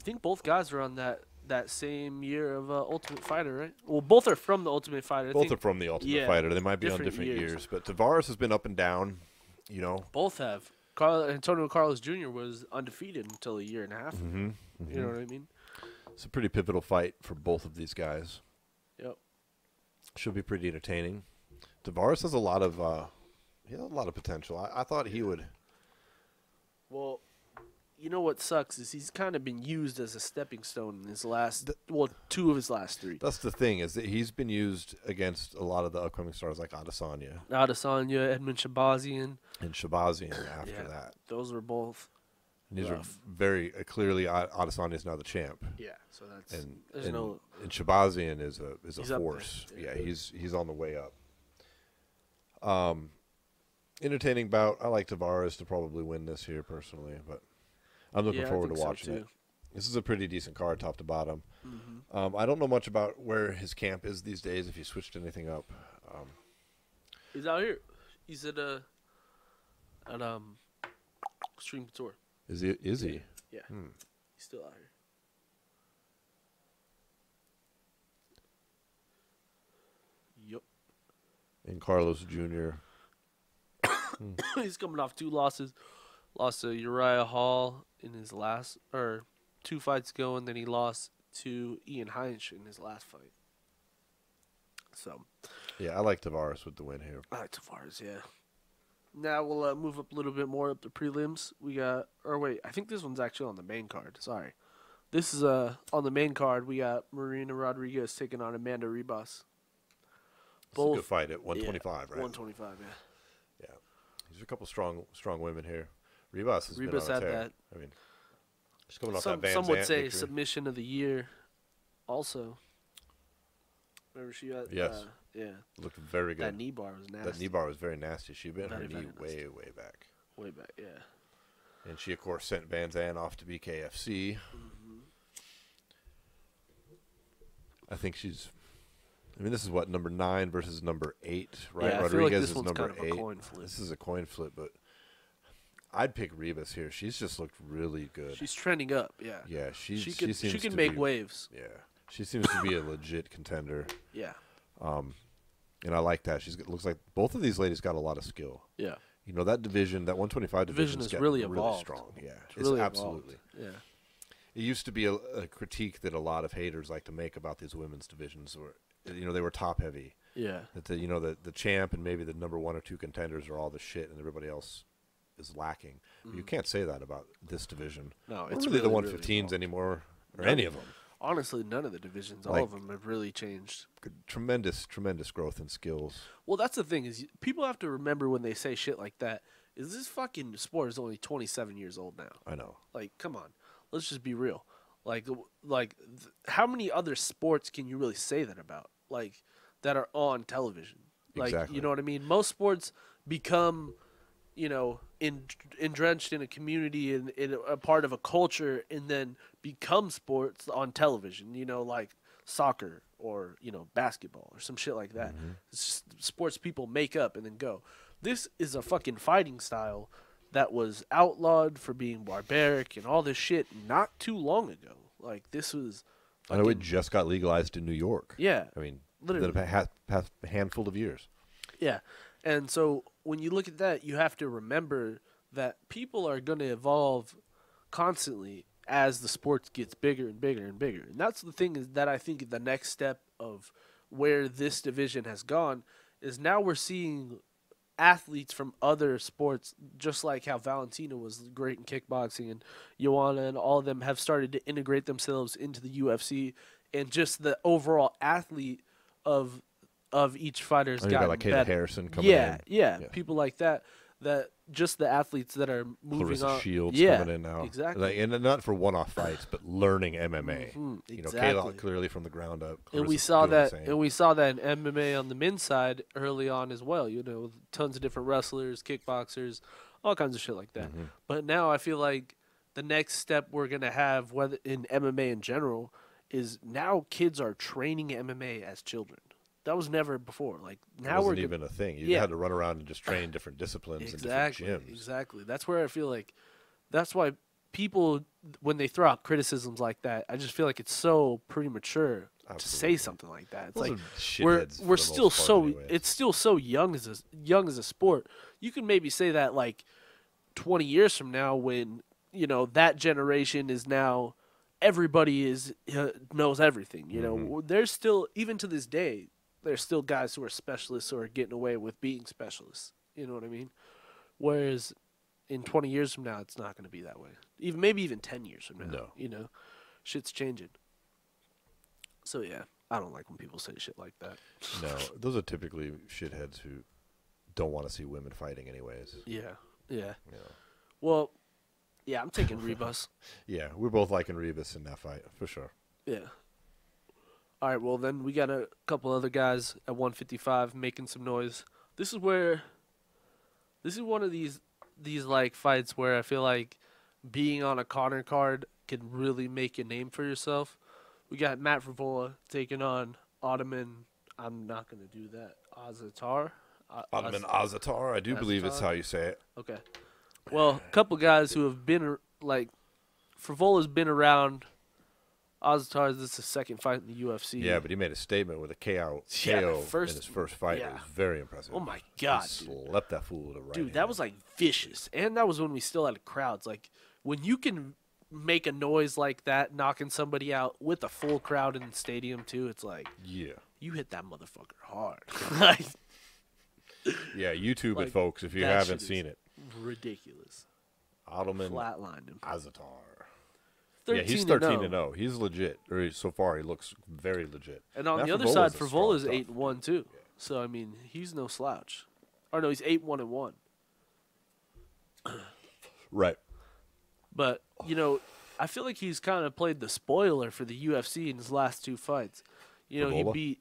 think both guys are on that same year of Ultimate Fighter, right? Well, both are from the Ultimate Fighter. Both are from the Ultimate Fighter. They might be on different years. But Tavares has been up and down, Both have. Antonio Carlos Jr. was undefeated until a year and a half ago. You know what I mean? It's a pretty pivotal fight for both of these guys. Yep. Should be pretty entertaining. Tavares has a lot of potential. I thought he would. Well, you know what sucks is he's kind of been used as a stepping stone in his last, 2 of his last 3. That's the thing, is that he's been used against a lot of the upcoming stars like Adesanya. Edmund Shabazian. And Shabazian after that. Those were both. And these are very clearly Adesanya is now the champ. Yeah, so that's And no. And Shabazian is a He's up force. there. Yeah, he's on the way up. Entertaining bout. I like Tavares to probably win this here personally, but I'm looking forward to watching it. This is a pretty decent card, top to bottom. I don't know much about where his camp is these days, if he switched anything up. He's out here. He's at Extreme Couture. Is he? Yeah. He's still out here. Yep. And Carlos Jr. He's coming off 2 losses. Lost to Uriah Hall in his last, or 2 fights ago, and then he lost to Ian Heinz in his last fight. So, yeah, I like Tavares with the win here. I like Tavares, yeah. Now we'll move up a little bit more up the prelims. We got, I think this one's actually on the main card. Sorry, this is on the main card. We got Marina Rodriguez taking on Amanda Ribas. It's a good fight at 125, right? 125, yeah. Yeah, there's a couple strong women here. Ribas has been on had that. I mean, she's coming off that Van Some would Zandt say victory. submission of the year. Also, remember she got yeah. Looked very good. That knee bar was nasty. That knee bar was very nasty. She bent her Very, knee very nasty. way back. Way back, yeah. And she, of course, sent Van Zandt off to BKFC. I think she's... I mean, this is what, number 9 versus number 8, right? Yeah, I Rodriguez feel like this is one's number kind of 8. a coin flip. This is a coin flip, but I'd pick Ribas here. She's just looked really good. She's trending up, yeah. Yeah, she She seems can to make be, waves. Yeah, she seems to be a legit contender. Yeah. And I like that. Looks like both of these ladies got a lot of skill. Yeah. That division, that 125 division is really evolved. strong. Yeah, It's really absolutely. evolved. Yeah. It used to be a critique that a lot of haters like to make about these women's divisions, where they were top heavy. Yeah. That the champ and maybe the number 1 or 2 contenders are all the shit, and everybody else is lacking. You can't say that about this division. No, or it's really the really 115s anymore, or None- any of them. Honestly, none of the divisions, all of them have really changed. Tremendous growth in skills. Well, that's the thing is people have to remember when they say shit like that, is this fucking sport is only 27 years old now. I know. Like, come on. Let's just be real. How many other sports can you really say that about? Like, that are on television? Like, Exactly. You know what I mean? Most sports become, entrenched in a community and in a part of a culture and then become sports on television, like soccer or basketball or some shit like that. It's just sports people make up and then go. This is a fucking fighting style that was outlawed for being barbaric and all this shit not too long ago. Like, this was I know it just got legalized in New York. Yeah. I mean, literally. the past handful of years. Yeah. And so when you look at that, you have to remember that people are going to evolve constantly as the sport gets bigger and bigger and bigger. And that's the thing is that I think the next step of where this division has gone is now we're seeing athletes from other sports, just like how Valentina was great in kickboxing and Joanna and all of them have started to integrate themselves into the UFC, and just the overall athlete of each fighter's and you gotten got like Kayla better. Harrison coming in. Yeah, people like that just the athletes that are moving Clarissa on. Shields Yeah, coming in now. exactly. Like, and not for one-off fights, but learning MMA. Exactly. Kayla clearly from the ground up. And we Clarissa's saw doing the that, same. and we saw that in MMA on the men's side early on as well. With tons of different wrestlers, kickboxers, all kinds of shit like that. But now I feel like the next step we're gonna have, whether in MMA in general, is now kids are training MMA as children. That was never before. Like now it wasn't we're even a thing. You had to run around and just train different disciplines and different gyms. Exactly. That's where I feel like that's why people, when they throw out criticisms like that, I just feel like it's so premature to say something like that. It's Those like are shitheads we're for the still most part so anyways. it's still so young as a sport. You can maybe say that like 20 years from now, when that generation is now everybody knows everything. There's still, even to this day, there's still guys who are specialists who are getting away with being specialists. You know what I mean? Whereas in 20 years from now, it's not going to be that way. Maybe even 10 years from now. No. Shit's changing. So, yeah, I don't like when people say shit like that. No, those are typically shitheads who don't want to see women fighting anyways. Yeah. Yeah. Well, yeah, I'm taking Rebus. Yeah, we're both liking Rebus in that fight, for sure. Yeah. All right, well, then we got a couple other guys at 155 making some noise. This is one of these like fights where I feel like being on a Conor card can really make a name for yourself. We got Matt Frivola taking on Ottoman. I'm not going to do that. Azatar. Ottoman Azatar, I do believe it's how you say it. Okay. Well, a couple guys who have been like Frivola's been around. Azatar, this is his second fight in the UFC. Yeah, but he made a statement with a KO in his first fight. It was very impressive. Oh, my God, he slept that fool with a right Dude, hand. that was, like, vicious. And that was when we still had crowds. Like, when you can make a noise like that, knocking somebody out with a full crowd in the stadium, too, it's like, yeah, you hit that motherfucker hard. Like, yeah, YouTube like, it, folks, if you that haven't shit seen it. Ridiculous. Ottoman Flatlined him. Azatar. Yeah, he's 13-0. He's legit. So far, he looks very legit. And on the other side, Frivola's 8-1 too. So I mean, he's no slouch. Or no, he's 8-1-1. Right. But I feel like he's kind of played the spoiler for the UFC in his last two fights. Frivola?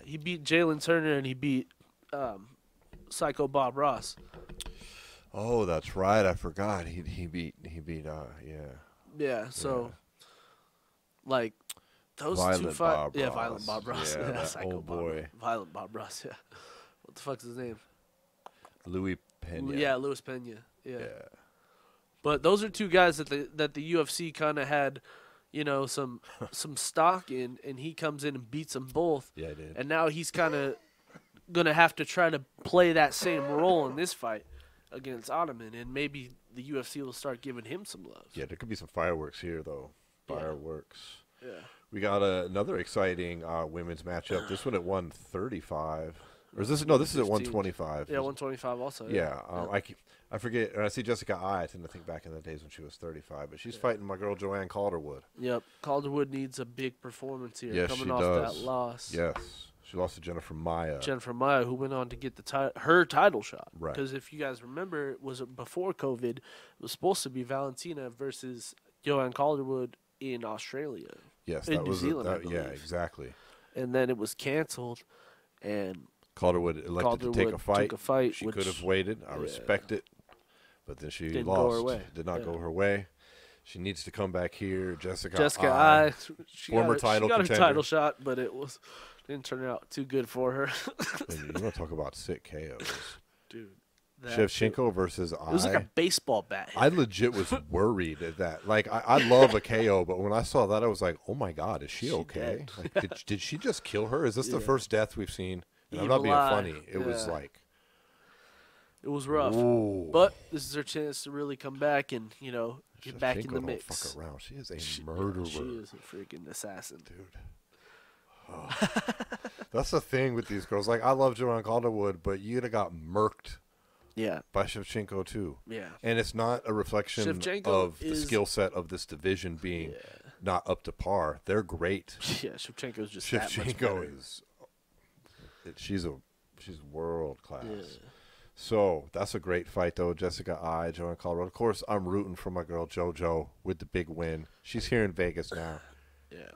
he beat Jalen Turner and he beat Psycho Bob Ross. Oh, that's right. I forgot. He beat Yeah, so like those Violent two fights. Bob Yeah, Ross. Violent Bob Ross. Yeah, that Psycho old Bob boy. Ross. Violent Bob Ross. Yeah. What the fuck's his name? Louis Pena. Yeah, Luis Pena. Yeah. Yeah. But those are two guys that the UFC kind of had, some stock in, and he comes in and beats them both. Yeah, I did. And now he's kind of gonna have to try to play that same role in this fight against Ottoman, and maybe the UFC will start giving him some love. Yeah, there could be some fireworks here, though. Fireworks. Yeah. We got another exciting women's matchup. This one at 135. Or is this? No, this is at 125. Yeah, 125 also. Yeah. I forget. And I see Jessica I tend to think back in the days when she was 35. But she's fighting my girl Joanne Calderwood. Yep. Calderwood needs a big performance here. Yes, coming she off does. that loss. Yes. She lost to Jennifer Maia. Jennifer Maia, who went on to get her title shot. Right. Because if you guys remember, it was before COVID. It was supposed to be Valentina versus Joanne Calderwood in Australia. Yes, in that New was Zealand, I yeah, believe. exactly. And then it was canceled, and Calderwood elected to take a fight. took a fight, She which- could have waited. I respect it. But then she Didn't lost. go her way. Did not Yeah. go her way. She needs to come back here. Jessica I. Former title She got her contender. title shot, but didn't turn out too good for her. You want to talk about sick KOs. Dude. Shevchenko versus I. It was like a baseball bat hit. I legit was worried at that. Like, I love a KO, but when I saw that, I was like, oh, my God, is she okay? Like, did she just kill her? Is this the first death we've seen? And I'm not being funny. It was like. It was rough. Ooh. But this is her chance to really come back and, get back in the don't mix. fuck around. She is a murderer. She is a freaking assassin. Dude. Oh. That's the thing with these girls. Like, I love Joanne Calderwood, but you'd have got murked. Yeah. By Shevchenko, too. Yeah. And it's not a reflection of the skill set of this division being not up to par. They're great. Yeah, Shevchenko's just that much better. Shevchenko is she's world class. Yeah. So that's a great fight, though. Jessica I, Joanne Calderwood. Of course, I'm rooting for my girl JoJo with the big win. She's here in Vegas now. Yeah.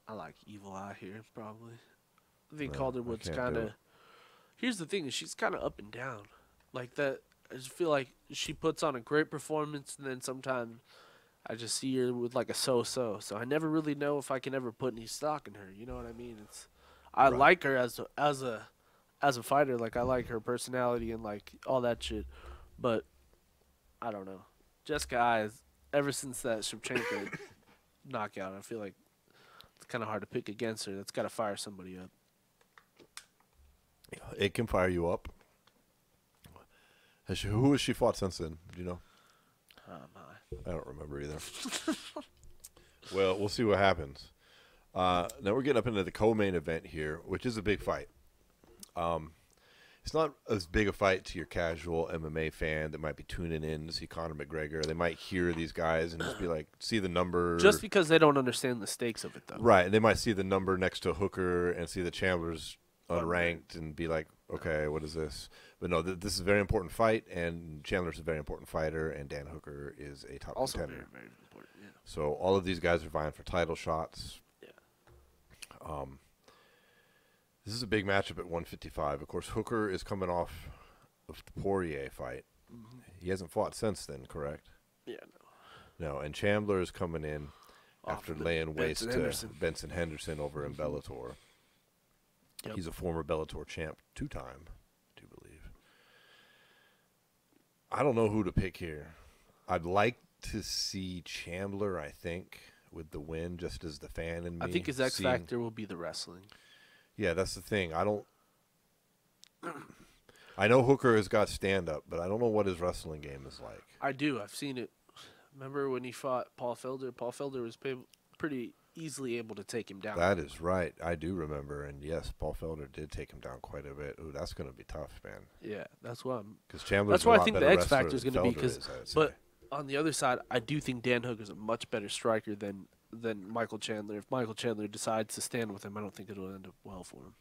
I like Evil Eye here, probably. I think Calderwood's kind of. Here's the thing: is she's kind of up and down, like that. I just feel like she puts on a great performance, and then sometimes I just see her with like a so-so. So I never really know if I can ever put any stock in her. You know what I mean? I like her as a fighter. Like, I like her personality and like all that shit, but I don't know. Jessica I is, ever since that Shevchenko knockout, I feel like it's kind of hard to pick against her. That's got to fire somebody up. It can fire you up. Who has she fought since then? Do you know? I don't remember either. Well, we'll see what happens. Now we're getting up into the co-main event here, which is a big fight. It's not as big a fight to your casual MMA fan that might be tuning in to see Conor McGregor. They might hear these guys and just be like, see the number. Just because they don't understand the stakes of it, though. Right. And they might see the number next to Hooker and see the Chandler's unranked and be like, okay, what is this? But no, this is a very important fight, and Chandler's a very important fighter, and Dan Hooker is a top also contender. Very, very important, yeah. So all of these guys are vying for title shots. Yeah. This is a big matchup at 155. Of course, Hooker is coming off of the Poirier fight. Mm-hmm. He hasn't fought since then, correct? Yeah, no, and Chandler is coming in after laying waste to Benson Henderson over in Bellator. Yep. He's a former Bellator champ, 2-time, I do believe. I don't know who to pick here. I'd like to see Chandler, I think, with the win, just as the fan in me. I think his X factor will be the wrestling. Yeah, that's the thing. I know Hooker has got stand-up, but I don't know what his wrestling game is like. I do. I've seen it. Remember when he fought Paul Felder? Paul Felder was pretty easily able to take him down. That is right. I do remember. And, yes, Paul Felder did take him down quite a bit. Ooh, that's going to be tough, man. Yeah, that's why I'm. That's why I think the X factor is going to be. But on the other side, I do think Dan Hooker's a much better striker than Michael Chandler. If Michael Chandler decides to stand with him, I don't think it'll end up well for him.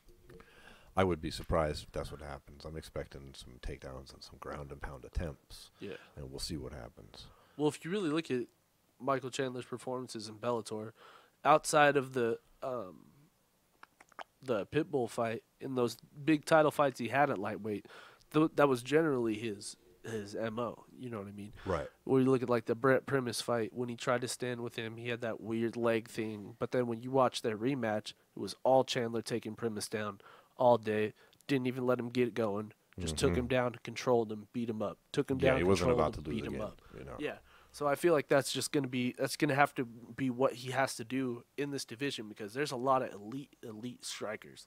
I would be surprised if that's what happens. I'm expecting some takedowns and some ground and pound attempts. Yeah. And we'll see what happens. Well, if you really look at Michael Chandler's performances in Bellator, outside of the Pitbull fight, in those big title fights he had at lightweight, that was generally his MO. You know what I mean? Right. When you look at like the Brett Primus fight, when he tried to stand with him, he had that weird leg thing. But then when you watch their rematch, it was all Chandler taking Primus down all day. Didn't even let him get going. Just took him down, controlled him, beat him up. Took him down, he wasn't controlled about him, to beat lose him again, up. You know? Yeah. So I feel like that's going to have to be what he has to do in this division, because there's a lot of elite strikers.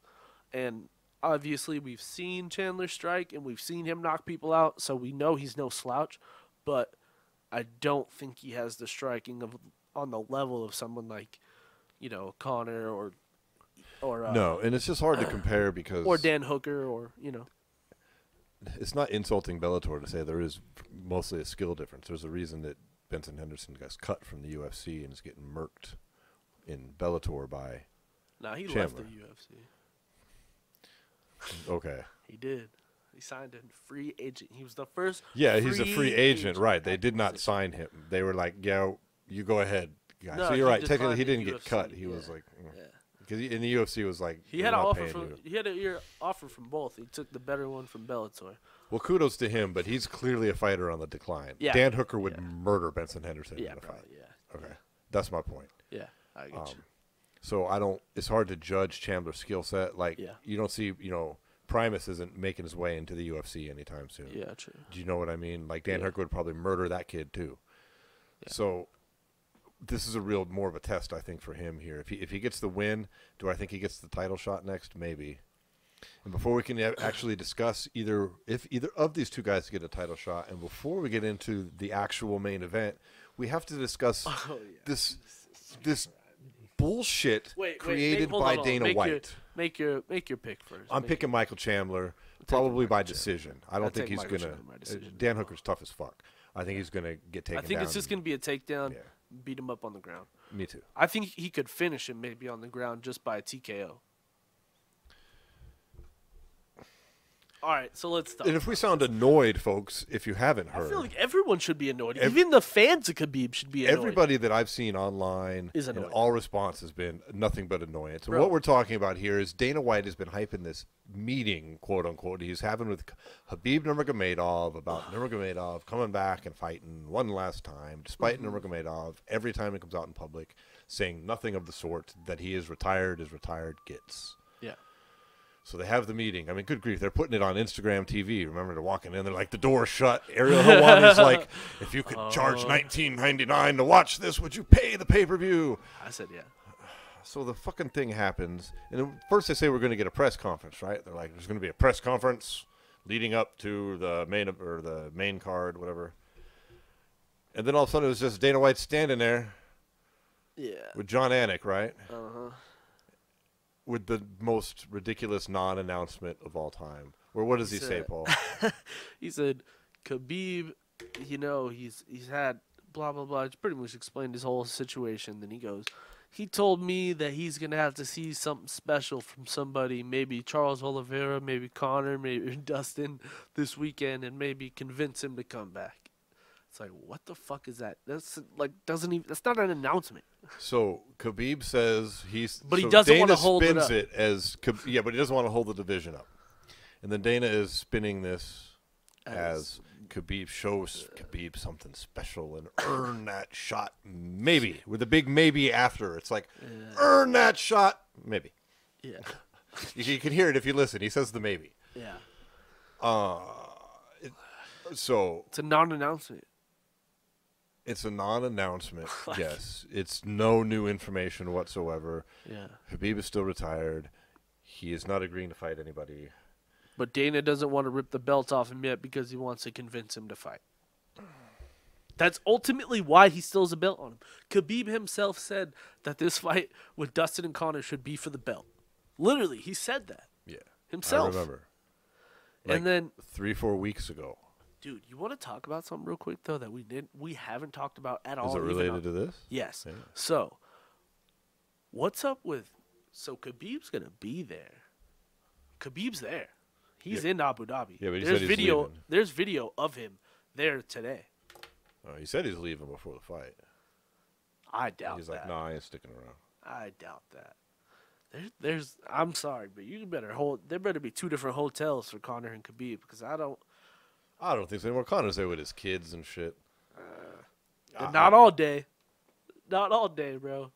And obviously we've seen Chandler strike and we've seen him knock people out, so we know he's no slouch, but I don't think he has the striking on the level of someone like, Conor or no, and it's just hard to compare because or Dan Hooker or it's not insulting Bellator to say there is mostly a skill difference. There's a reason that Benson Henderson got cut from the UFC and is getting murked in Bellator by he Chandler. left the UFC. Okay. He did. He signed a free agent. He was the first. Yeah, he's a free agent, right? They did not sign him. They were like, "Yeah, you go ahead, guys." No, so you're right. Technically, he didn't get cut. He yeah. was like, because in the UFC was like, he had an offer from. He had a year offer from both. He took the better one from Bellator. Well, kudos to him, but he's clearly a fighter on the decline. Yeah. Dan Hooker would murder Benson Henderson in a probably, fight. Yeah. Okay. That's my point. Yeah, I get you. So it's hard to judge Chandler's skill set. Like, you don't see, Primus isn't making his way into the UFC anytime soon. Yeah, true. Do you know what I mean? Like, Dan Hooker would probably murder that kid, too. Yeah. So this is more of a test, I think, for him here. If he gets the win, do I think he gets the title shot next? Maybe. And before we can actually discuss if either of these two guys get a title shot, and before we get into the actual main event, we have to discuss this bullshit created by Dana White. Make your pick first. I'm picking Michael Chandler, probably by decision. I don't think he's gonna. Dan Hooker's tough as fuck. I think he's gonna get taken down. I think it's just gonna be a takedown, beat him up on the ground. Me too. I think he could finish him maybe on the ground just by a TKO. All right, so let's start. And if we sound annoyed, folks, if you haven't heard, I feel like everyone should be annoyed. Even the fans of Khabib should be annoyed. Everybody that I've seen online, is annoyed. All response has been nothing but annoyance. And what we're talking about here is Dana White has been hyping this meeting, quote unquote, he's having with Khabib Nurmagomedov about Nurmagomedov coming back and fighting one last time, despite Nurmagomedov every time he comes out in public saying nothing of the sort. That he is retired gets. Yeah. So they have the meeting. I mean, good grief. They're putting it on Instagram TV. Remember, they're walking in. They're like, the door's shut. Ariel Helwani's like, if you could charge $19.99 to watch this, would you pay the pay-per-view? I said, yeah. So the fucking thing happens. And first they say we're going to get a press conference, right? They're like, there's going to be a press conference leading up to the main card, whatever. And then all of a sudden it was just Dana White standing there. Yeah. With John Anik, right? Uh-huh. With the most ridiculous non-announcement of all time. Or what does he say, Paul? He said, Khabib, he's had blah, blah, blah. He pretty much explained his whole situation. Then he goes, he told me that he's going to have to see something special from somebody, maybe Charles Oliveira, maybe Conor, maybe Dustin this weekend, and maybe convince him to come back. It's like, what the fuck is that? That's that's not an announcement. So Khabib says he doesn't want to hold it up. Dana spins it as but he doesn't want to hold the division up. And then Dana is spinning this as Khabib shows Khabib something special and earn that shot, maybe, with a big maybe after. It's like, earn that shot, maybe. Yeah. You can hear it if you listen. He says the maybe. Yeah. So it's a non-announcement. It's a non-announcement, yes. It's no new information whatsoever. Yeah. Khabib is still retired. He is not agreeing to fight anybody. But Dana doesn't want to rip the belt off him yet because he wants to convince him to fight. That's ultimately why he still has a belt on him. Khabib himself said that this fight with Dustin and Conor should be for the belt. Literally, he said that. Yeah. Himself. I remember. And then 3-4 weeks ago. Dude, you want to talk about something real quick though that we haven't talked about at all? Is it related to this? Yes. Yeah. So, what's up with? So Khabib's gonna be there. Khabib's there. He's in Abu Dhabi. Yeah, but he there's said he's video. leaving. There's video of him there today. Oh, he said he's leaving before the fight. I doubt He's that. like, nah, I ain't sticking around. I doubt that. There's. I'm sorry, but you better hold. There better be 2 different hotels for Conor and Khabib because I don't think so anymore. Conor's there with his kids and shit. Not all day. Not all day, bro.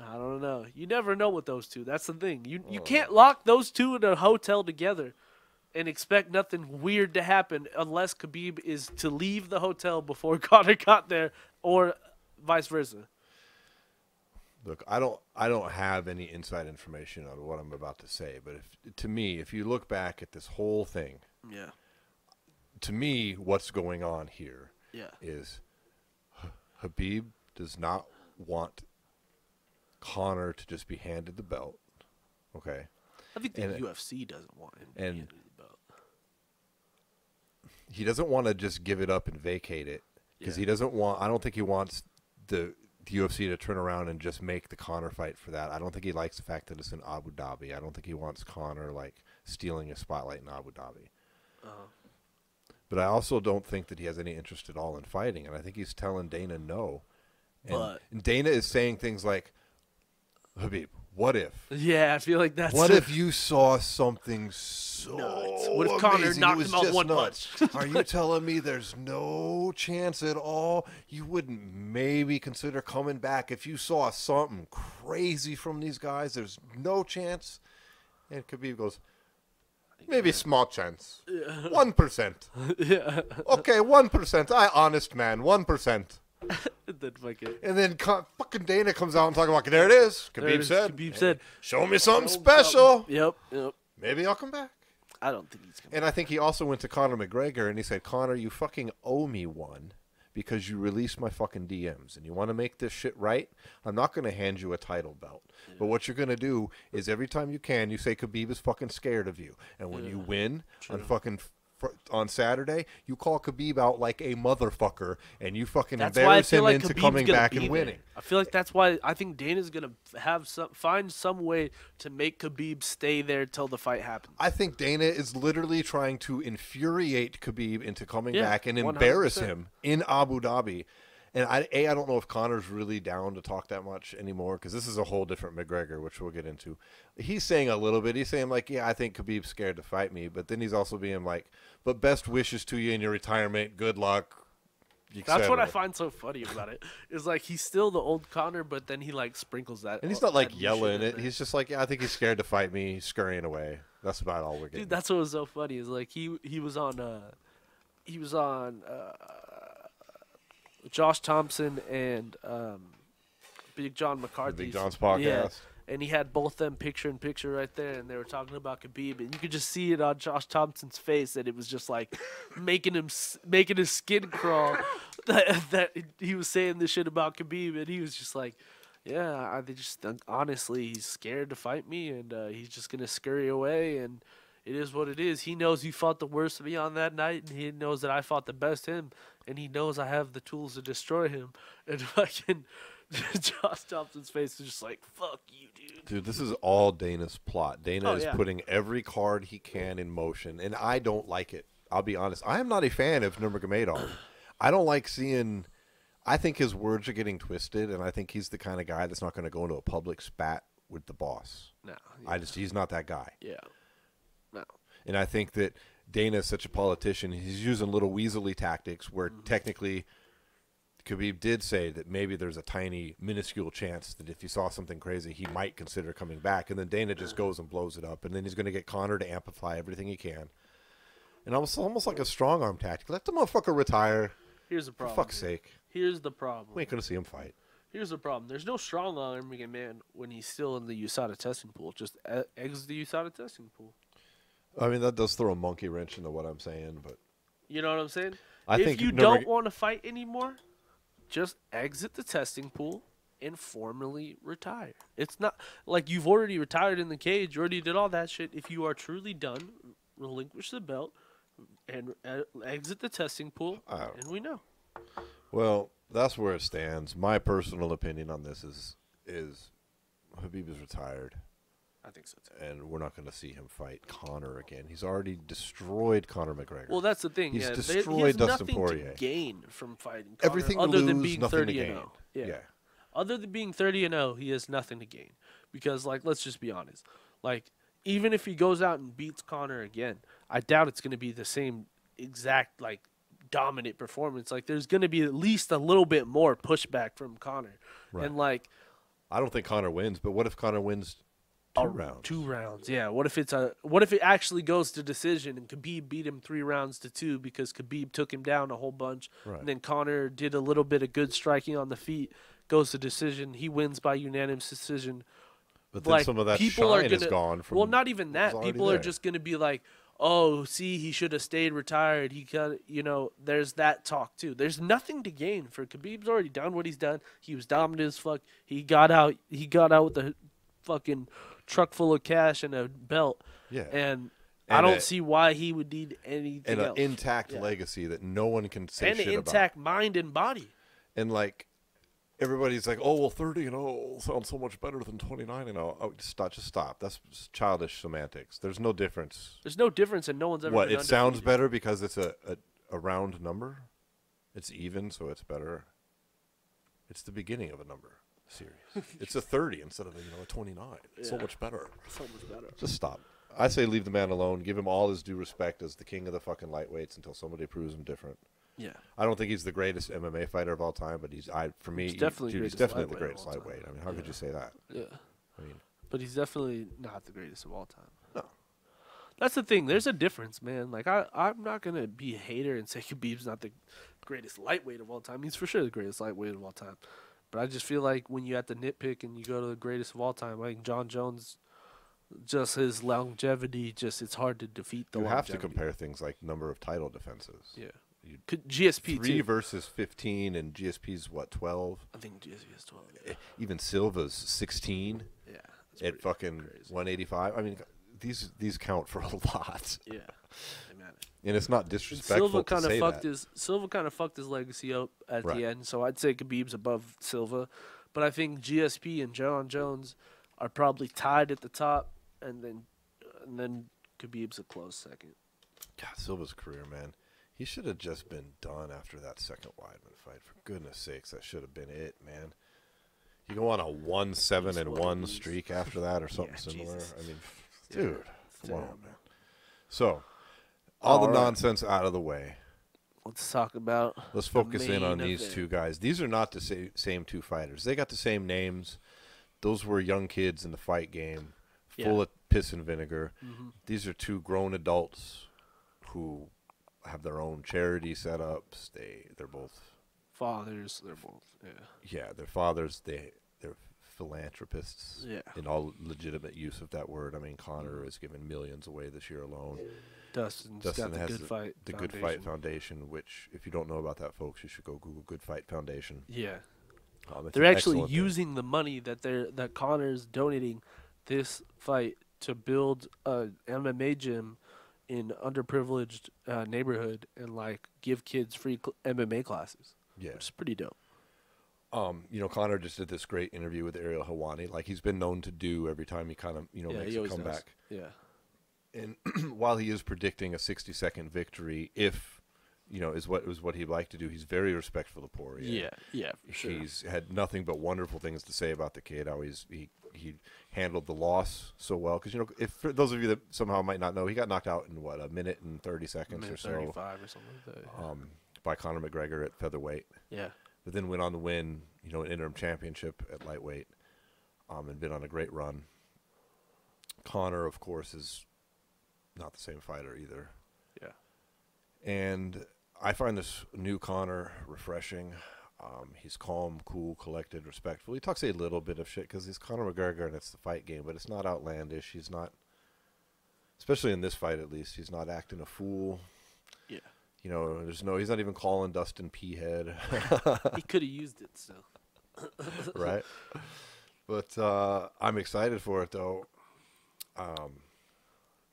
I don't know. You never know with those two. That's the thing. You can't lock those two in a hotel together and expect nothing weird to happen unless Khabib is to leave the hotel before Conor got there or vice versa. Look, I don't have any inside information on what I'm about to say, but if you look back at this whole thing, yeah. To me, what's going on here is Khabib does not want Conor to just be handed the belt. Okay. I think the UFC doesn't want him to be handed the belt. He doesn't want to just give it up and vacate it because he doesn't want. I don't think he wants the UFC to turn around and just make the Conor fight for that. I don't think he likes the fact that it's in Abu Dhabi. I don't think he wants Conor stealing a spotlight in Abu Dhabi. But I also don't think that he has any interest at all in fighting, and I think he's telling Dana no. And Dana is saying things like, Khabib, What if? Yeah, I feel like that's. What if you saw something so nuts? What if Conor amazing, knocked it was him out just one nuts? punch? Are you telling me there's no chance at all? You wouldn't maybe consider coming back if you saw something crazy from these guys? There's no chance. And Khabib goes, maybe small chance. 1%. Yeah. Okay, 1%. Honest man, 1%. And then fucking Dana comes out and talking about, there it is. Khabib said, show me something special. Yep. Maybe I'll come back. I don't think he's coming. And I think he also went to Conor McGregor and he said, Conor, you fucking owe me one because you released my fucking DMs. And you want to make this shit right? I'm not going to hand you a title belt. Yeah. But what you're going to do is every time you can, you say Khabib is fucking scared of you. And when you win on Saturday, you call Khabib out like a motherfucker, and you fucking embarrass him into coming back and winning. I feel like that's why I think Dana's gonna find some way to make Khabib stay there till the fight happens. I think Dana is literally trying to infuriate Khabib into coming back and embarrass 100%. Him in Abu Dhabi. And I don't know if Conor's really down to talk that much anymore because this is a whole different McGregor, which we'll get into. He's saying a little bit. He's saying, like, yeah, I think Khabib's scared to fight me. But then he's also being like, but best wishes to you in your retirement. Good luck. That's what I find so funny about it. Is like he's still the old Conor, but then he like sprinkles that. And he's not like yelling it. He's just like, yeah, I think he's scared to fight me. He's scurrying away. That's about all we're getting. Dude, that's what was so funny. Is like he was on Josh Thompson and Big John McCarthy's Big John's podcast. Yeah, and he had both them picture in picture right there, and they were talking about Khabib, and you could just see it on Josh Thompson's face that it was just like making his skin crawl that he was saying this shit about Khabib, and he was just like, yeah, I just honestly he's scared to fight me, and he's just gonna scurry away, and it is what it is. He knows he fought the worst of me on that night, and he knows that I fought the best him, and he knows I have the tools to destroy him. And fucking Josh Thompson's face is just like, fuck you, dude. Dude, this is all Dana's plot. Dana is putting every card he can in motion, and I don't like it. I'll be honest. I am not a fan of Nurmagomedov. I don't like seeing – I think his words are getting twisted, and I think he's the kind of guy that's not going to go into a public spat with the boss. No. Yeah. He's not that guy. Yeah. No. And I think that Dana is such a politician. He's using little weaselly tactics where technically Khabib did say that maybe there's a tiny, minuscule chance that if he saw something crazy, he might consider coming back. And then Dana just goes and blows it up. And then he's going to get Conor to amplify everything he can. And almost like a strong-arm tactic. Let the motherfucker retire. Here's the problem. For fuck's sake. Here's the problem. We ain't going to see him fight. Here's the problem. There's no strong-arming a man when he's still in the USADA testing pool. Just exit the USADA testing pool. I mean, that does throw a monkey wrench into what I'm saying, but you know what I'm saying? If you don't want to fight anymore, just exit the testing pool and formally retire. It's not like you've already retired in the cage. You already did all that shit. If you are truly done, relinquish the belt and exit the testing pool, and we know. Well, that's where it stands. My personal opinion on this is Khabib is retired. I think so too. And we're not going to see him fight Conor again. He's already destroyed Conor McGregor. Well, that's the thing. He's destroyed Dustin Poirer. He has nothing to gain from fighting Conor Everything other to lose, than being nothing 30 to and gain. 0. Yeah. Other than being 30 and 0, he has nothing to gain. Because, like, let's just be honest. Like, even if he goes out and beats Conor again, I doubt it's going to be the same exact, like, dominant performance. Like, there's going to be at least a little bit more pushback from Conor. Right. And, like, I don't think Conor wins, but what if Conor wins 2 rounds? 2 rounds, yeah. What if it actually goes to decision and Khabib beat him 3 rounds to 2 because Khabib took him down a whole bunch, and then Conor did a little bit of good striking on the feet, goes to decision, he wins by unanimous decision. But then some of that shine is gone. Well, not even that. People are just going to be like, oh, see, he should have stayed retired. He got, there's that talk too. There's nothing to gain for Khabib's already done what he's done. He was dominant as fuck. He got out with a fucking truck full of cash and a belt. Yeah. And I don't see why he would need anything else. And an intact legacy that no one can say shit about. And an intact mind and body. And like everybody's like, oh, well, 30-0 sounds so much better than 29-0. Oh, just stop. That's childish semantics. There's no difference. There's no difference, and no one's ever been undefeated. It sounds better because it's a round number? It's even, so it's better. It's the beginning of a number. series. It's a 30 instead of a 29. It's so Yeah. much better. So much better. Just stop. I say leave the man alone. Give him all his due respect as the king of the fucking lightweights until somebody proves him different. Yeah. I don't think he's the greatest MMA fighter of all time, but for me, He's definitely he's greatest definitely the lightweight greatest of all time. lightweight. I mean, how could you say that? Yeah. I mean, But he's definitely not the greatest of all time. no. That's the thing. There's a difference, man. Like I'm not gonna be a hater and say Khabib's not the greatest lightweight of all time. He's for sure the greatest lightweight of all time. But I just feel like when you have to nitpick and you go to the greatest of all time, I think John Jones, just his longevity, it's hard to defeat the You longevity. have to compare things like number of title defenses. Yeah. You- GSP 3 too. versus 15, and GSP's what, 12? I think GSP is 12. Yeah. Even Silva's 16 Yeah. That's at pretty fucking crazy. 185. I mean, these count for a lot, Yeah. They matter. and it's not And disrespectful Silva to kind of say fucked that. Silva kind of fucked his legacy up at Right. the end, so I'd say Khabib's above Silva, but I think GSP and John Jones are probably tied at the top, and then Khabib's a close second. God, Silva's career, man. He should have just been done after that second Weidman fight. For goodness sakes, that should have been it, man. You go on a 1-7-1 lose. streak after that, or something Yeah, similar. Jesus. I mean, Yeah, dude, it's come on, terrible. man. So, all the All right. nonsense out of the way. Let's talk about. Let's focus in on main these event. two guys. These are not the same two fighters. They got the same names. Those were young kids in the fight game, full Yeah. of piss and vinegar. Mhm. These are two grown adults who have their own charity setups. They're both, Fathers, they're both. Yeah. yeah, their fathers. They're philanthropists Yeah. in all legitimate use of that word. I mean, Conor has given millions away this year alone. Dustin's Dustin got the has Good Fight. The Good Fight Foundation, which, if you don't know about that, folks, you should go Google Good Fight Foundation. Yeah. It's They're an actually excellent thing. using the money that Connor's donating this fight to build a MMA gym in underprivileged neighborhood and like give kids free MMA classes. Yeah. Which is pretty dope. Conor just did this great interview with Ariel Helwani, like he's been known to do every time he kind of, Yeah, makes he a always does. comeback. Yeah. And while he is predicting a 60-second victory, if is what he'd like to do, he's very respectful of Poirier. Yeah, for sure. He's had nothing but wonderful things to say about the kid. How he handled the loss so well. Because if for those of you that somehow might not know, he got knocked out in what, a minute and 30 seconds Minute or so 35 or something like that. Yeah. by Conor McGregor at featherweight. Yeah. But then went on to win an interim championship at lightweight, and been on a great run. Conor, of course, is not the same fighter either. Yeah. And I find this new Conor refreshing. He's calm, cool, collected, respectful. He talks a little bit of shit because he's Conor McGregor and it's the fight game, but it's not outlandish. He's not, especially in this fight at least, he's not acting a fool. Yeah. He's not even calling Dustin P-head. He could have used it still. Right? But I'm excited for it, though.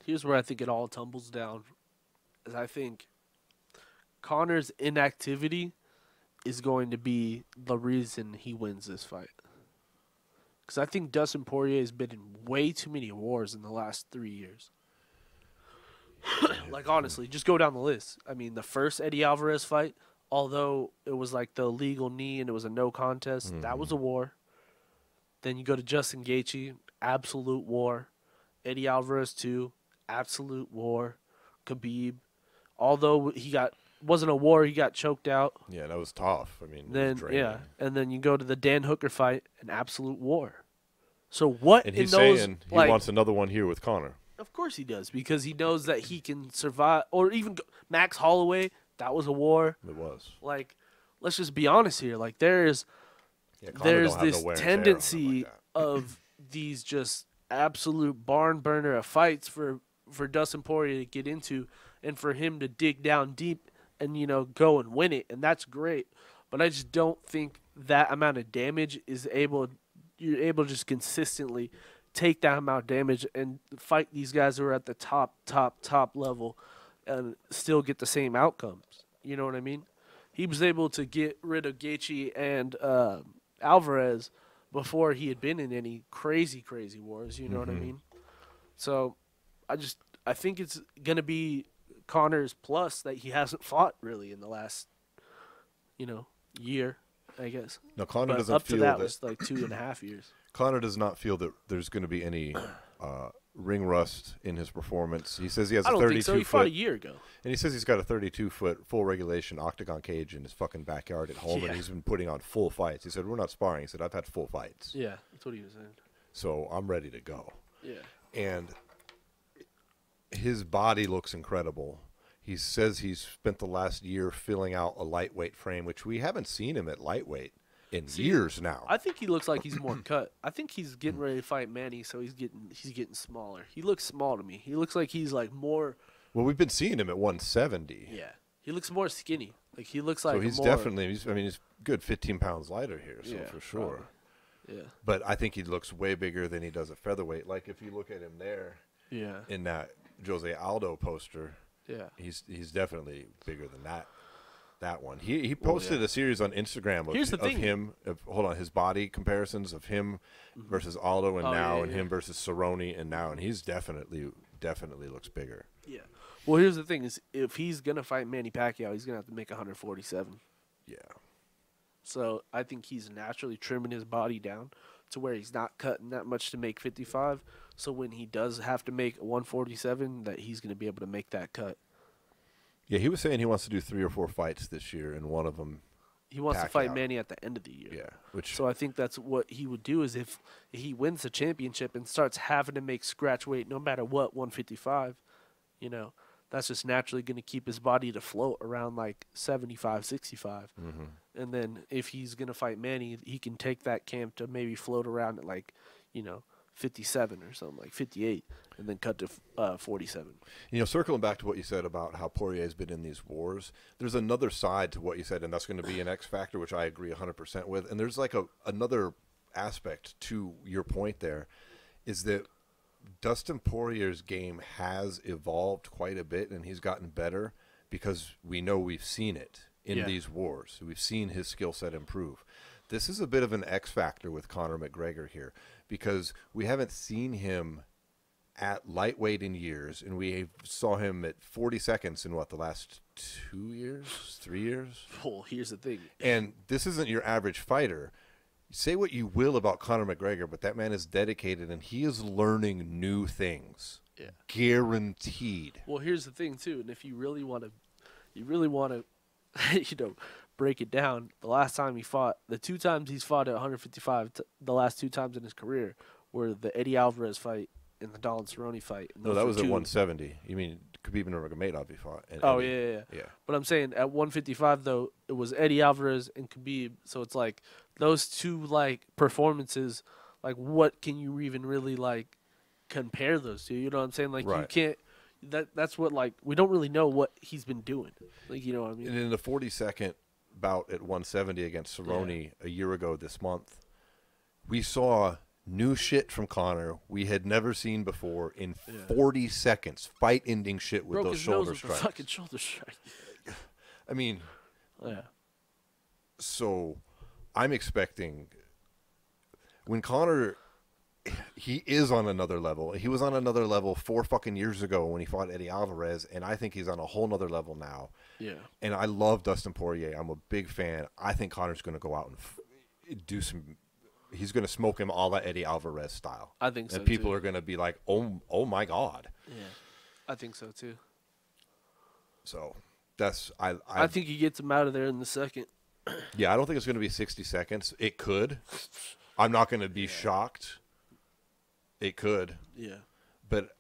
Here's where I think it all tumbles down. Is I think Connor's inactivity is going to be the reason he wins this fight. Because I think Dustin Poirier has been in way too many wars in the last 3 years. Like, honestly, just go down the list. I mean, the first Eddie Alvarez fight, although it was like the illegal knee and it was a no contest, that was a war. Then you go to Justin Gaethje, absolute war. Eddie Alvarez too, absolute war. Khabib, although wasn't a war, he got choked out. Yeah, that was tough. I mean, it was Then draining. and then you go to the Dan Hooker fight, an absolute war. So what And in he's those saying he like? wants another one here with Conor. Of course he does, because he knows that he can survive. Or even Max Halloway, that was a war. It was. Like, let's just be honest here. Like, there's Yeah, Conor there's don't have this no wear and tear on him tendency like that. of these just absolute barn burner of fights for Dustin Poirier to get into and for him to dig down deep and go and win it, and that's great. But I just don't think that amount of damage you're able to just consistently take that amount of damage and fight these guys who are at the top level and still get the same outcomes. You know what I mean? He was able to get rid of Gaethje and Alvarez before he had been in any crazy wars. You know what I mean? So I think it's going to be Conor's plus that he hasn't fought really in the last, year. I guess. No, Conor But doesn't up feel to that that. was like 2.5 years. Conor does not feel that there's going to be any ring rust in his performance. He says he has I a don't 32 think so. He foot, fought a year ago. and he says he's got a 32-foot full regulation octagon cage in his fucking backyard at home, Yeah. and he's been putting on full fights. He said, "We're not sparring." He said, "I've had full fights, Yeah, that's what he was saying. so I'm ready to go." Yeah. And his body looks incredible. He says he's spent the last year filling out a lightweight frame, which we haven't seen him at lightweight in years now. I think he looks like he's more cut. I think he's getting ready to fight Manny, so he's getting smaller. He looks small to me. He looks like he's like more. Well, we've been seeing him at 170. Yeah, he looks more skinny. Like he looks like. So he's more, definitely. He's good 15 pounds lighter here, so Yeah, for sure. probably. Yeah. But I think he looks way bigger than he does at featherweight. Like if you look at him there Yeah. in that Jose Aldo poster, Yeah. he's definitely bigger than that one. He posted a series on Instagram Here's the of thing. him his body comparisons of him versus Aldo and now, and him versus Cerrone and now, and he's definitely looks bigger. Yeah. Well, here's the thing: is if he's gonna fight Manny Pacquiao, he's gonna have to make 147. Yeah. So I think he's naturally trimming his body down to where he's not cutting that much to make 55. So when he does have to make 147, that he's gonna be able to make that cut. Yeah, he was saying he wants to do 3 or 4 fights this year, and one of them. He wants to fight Pacquiao. Manny at the end of the year. Yeah, which So I think that's what he would do is if he wins the championship and starts having to make scratch weight no matter what, 155, that's just naturally going to keep his body to float around like 75, 65. Mm-hmm. And then if he's going to fight Manny, he can take that camp to maybe float around at like, 57 or something, like 58, and then cut to 47. Circling back to what you said about how Poirier's been in these wars, there's another side to what you said, and that's going to be an X factor, which I agree 100% with. And there's like another aspect to your point there, is that Dustin Poirier's game has evolved quite a bit, and he's gotten better because we've seen it in these wars. We've seen his skill set improve. This is a bit of an X factor with Conor McGregor here, because we haven't seen him at lightweight in years, and we saw him at 40 seconds in the last 2 years, 3 years? Well, here's the thing. And this isn't your average fighter. Say what you will about Conor McGregor, but that man is dedicated, and he is learning new things. Yeah. Guaranteed. Well, here's the thing too, and if you really want to, break it down. The last time he fought, the 2 times he's fought at 155, the last 2 times in his career were the Eddie Alvarez fight and the Donald Cerrone fight. And No, those that were was at 2 170. You mean Khabib Nurmagomedov he fought? Oh yeah. But I'm saying at 155 though, it was Eddie Alvarez and Khabib. So it's like those 2 performances. Like, what can you even really compare those to? You know what I'm saying? Like, Right. you can't. That's what we don't really know what he's been doing. Like, you know what I mean? And in the 40-second bout at 170 against Cerrone a year ago this month, we saw new shit from Conor we had never seen before in 40 seconds. Fight-ending shit with Broke those his shoulder nose with strikes. a fucking shoulder strike. I mean, Yeah. so I'm expecting when Conor, he is on another level. He was on another level 4 fucking years ago when he fought Eddie Alvarez, and I think he's on a whole nother level now. Yeah. And I love Dustin Poirier. I'm a big fan. I think Conor's going to go out and do some. He's going to smoke him all that Eddie Alvarez style. I think so. And people too. are going to be like, oh my God. Yeah. I think so too. So that's I think he gets him out of there in the second. Yeah, I don't think it's going to be 60 seconds. It could. I'm not going to be shocked. It could. Yeah. But,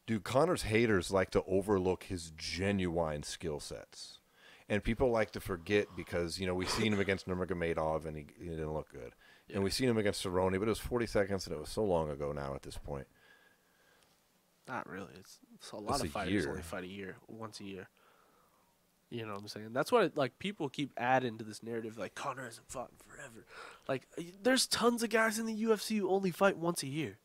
dude, Conor's haters like to overlook his genuine skill sets. And people like to forget because, we've seen him against Nurmagomedov and he didn't look good. Yeah. And we've seen him against Cerrone, but it was 40 seconds and it was so long ago now at this point. Not really. It's a lot That's of a fighters year. only fight once a year. You know what I'm saying? That's what people keep adding to this narrative. Like, Conor hasn't fought in forever. Like, there's tons of guys in the UFC who only fight once a year.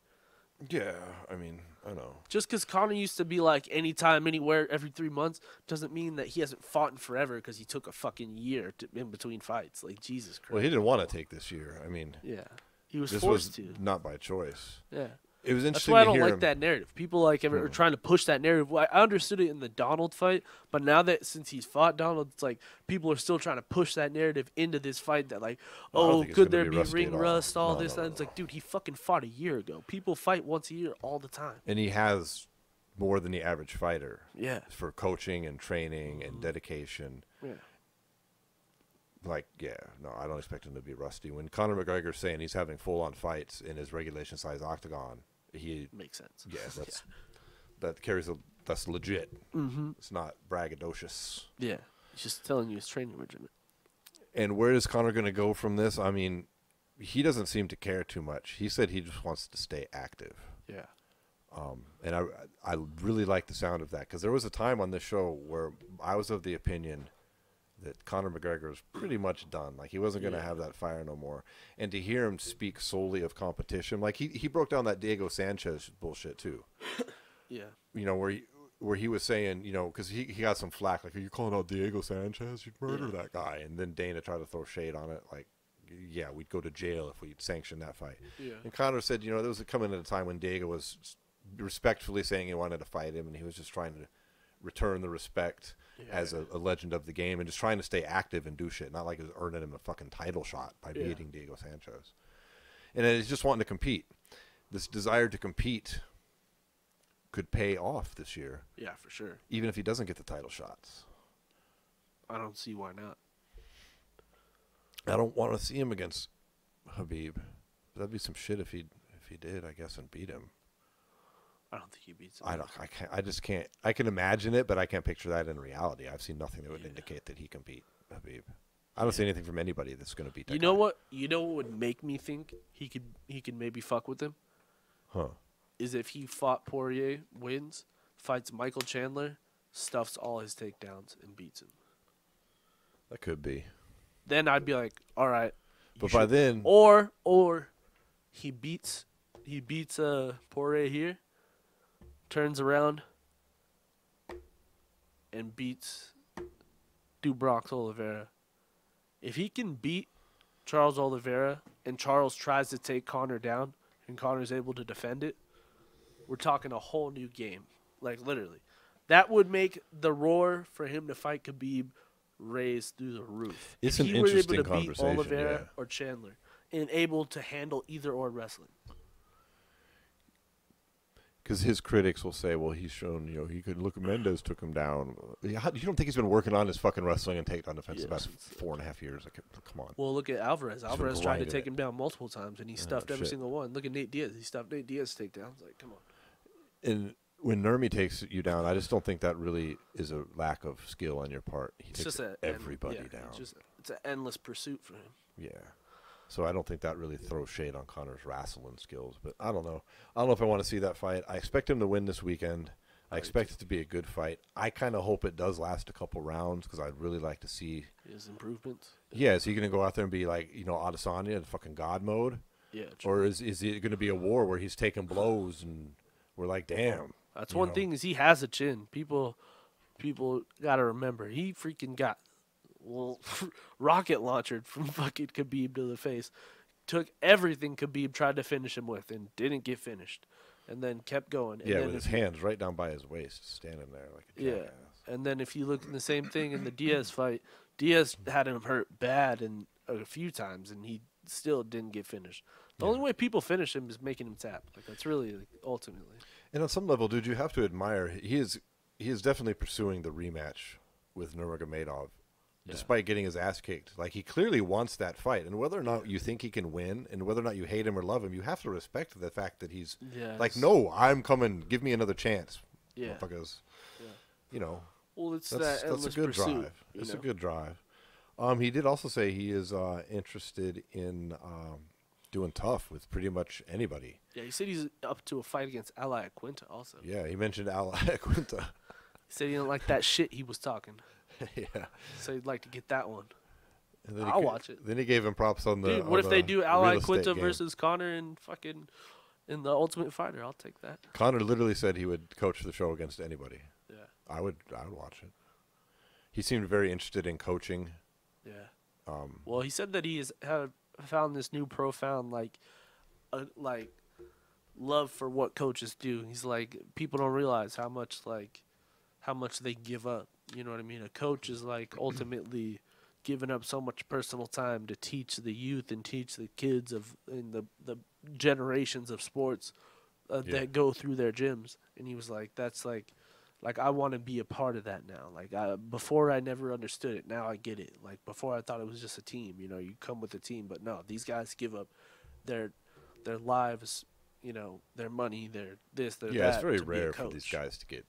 Yeah, I mean, I know. Just because Conor used to be like anytime, anywhere, every 3 months, doesn't mean that he hasn't fought in forever because he took a fucking year in between fights. Like, Jesus Christ. Well, he didn't want to take this year. I mean, Yeah. He was this forced was to. not by choice. Yeah. It was That's interesting why I to don't hear like him. that narrative. People like are trying to push that narrative. Well, I understood it in the Donald fight, but now that since he's fought Donald, it's like people are still trying to push that narrative into this fight. That like, I don't oh, think it's could gonna there be be rusty ring at all. rust, all No, this? no, That no, it's no. like, dude, he fucking fought a year ago. People fight once a year all the time. And he has more than the average fighter. Yeah. For coaching and training and dedication. Yeah. Like, yeah, no, I don't expect him to be rusty. When Conor McGregor's saying he's having full-on fights in his regulation size octagon, he Makes sense. yeah, that's legit. Mm-hmm. It's not braggadocious. Yeah. He's just telling you his training regimen. And where is Conor going to go from this? I mean, he doesn't seem to care too much. He said he just wants to stay active. Yeah. And I really like the sound of that, because there was a time on this show where I was of the opinion that Conor McGregor was pretty much done. Like, he wasn't going to have that fire no more. And to hear him speak solely of competition, like he broke down that Diego Sanchez bullshit too. Yeah. You know, where he was saying, you know, because he got some flack, like, are you calling out Diego Sanchez? You'd murder that guy. And then Dana tried to throw shade on it, like, yeah, we'd go to jail if we'd sanction that fight. Yeah. And Conor said, you know, there was coming at a time when Diego was respectfully saying he wanted to fight him, and he was just trying to return the respect as a legend of the game, and just trying to stay active and do shit, not like it was earning him a fucking title shot by beating Diego Sanchez. And he's just wanting to compete. This desire to compete could pay off this year. Yeah, for sure. Even if he doesn't get the title shots. I don't see why not. I don't want to see him against Khabib. That'd be some shit if he did, I guess, and beat him. I don't think he beats him. I just can't. I can imagine it, but I can't picture that in reality. I've seen nothing that would indicate that he can beat Khabib. I don't see anything from anybody that's going to beat that You know what? You know what would make me think he could maybe fuck with him? Huh. Is if he fought Poirier, wins, fights Michael Chandler, stuffs all his takedowns, and beats him. That could be. Then I'd be like, all right. But by then, or he beats Poirier here, turns around, and beats Brox Oliveira. If he can beat Charles Oliveira and Charles tries to take Conor down and Conor's able to defend it, we're talking a whole new game. Like, literally. That would make the roar for him to fight Khabib raise through the roof. It's if an he were interesting able to beat conversation, Oliveira or Chandler and able to handle either or wrestling. because his critics will say, well, he's shown, you know, he could look, Mendes took him down. You don't think he's been working on his fucking wrestling and takedown defense the past 4.5 years? Like, come on. Well, look at Alvarez. Alvarez tried to take it. him down multiple times, and he stuffed every shit. single one. Look at Nate Diaz. He stuffed Nate Diaz takedowns. Like, come on. And when Nurmi takes you down, I just don't think that really is a lack of skill on your part. He takes everybody down. It's an endless pursuit for him. Yeah. So I don't think that really throws shade on Conor's wrestling skills. But I don't know. I don't know if I want to see that fight. I expect him to win this weekend. I expect it to be a good fight. I kind of hope it does last a couple rounds because I'd really like to see his improvements. Yeah, is he going to go out there and be like, you know, Adesanya in fucking God mode? Yeah. True. Or is it going to be a war where he's taking blows and we're like, damn. That's one thing is he has a chin. People got to remember he freaking got rocket launchered from fucking Khabib to the face. Took everything Khabib tried to finish him with and didn't get finished. And then kept going. And then with his hands right down by his waist, standing there like a jackass. And then if you look at the same thing in the Diaz fight, Diaz had him hurt bad and a few times, and he still didn't get finished. The only way people finish him is making him tap. Like, that's really ultimately. And on some level, dude, you have to admire he is definitely pursuing the rematch with Nurmagomedov. Despite getting his ass kicked. Like, he clearly wants that fight. And whether or not you think he can win and whether or not you hate him or love him, you have to respect the fact that he's like, no, I'm coming. Give me another chance. Yeah. Motherfuckers. Yeah. You know. Well, it's that's a good pursuit, drive. It's a good drive. He did also say he is interested in doing tough with pretty much anybody. Yeah, he said he's up to a fight against Ally Quinta also. Yeah, he mentioned Ally Quinta. He said he didn't like that shit he was talking. Yeah. So he'd like to get that one. And then I'll watch it. Then he gave him props on the. Dude, what if they do Ally Quinta game versus Conor and fucking in the Ultimate Fighter? I'll take that. Conor literally said he would coach the show against anybody. Yeah. I would watch it. He seemed very interested in coaching. Yeah. Well, he said that he has found this new profound like love for what coaches do. He's like, people don't realize how much they give up. You know what I mean? A coach is like ultimately giving up so much personal time to teach the youth and teach the kids in the generations of sports that go through their gyms. And he was like, that's like I want to be a part of that now. Like before I never understood it. Now I get it. Like before I thought it was just a team. You know, you come with a team, but no, these guys give up their lives, you know, their money, their this, their that. Yeah, it's very to be a rare for coach. these guys to get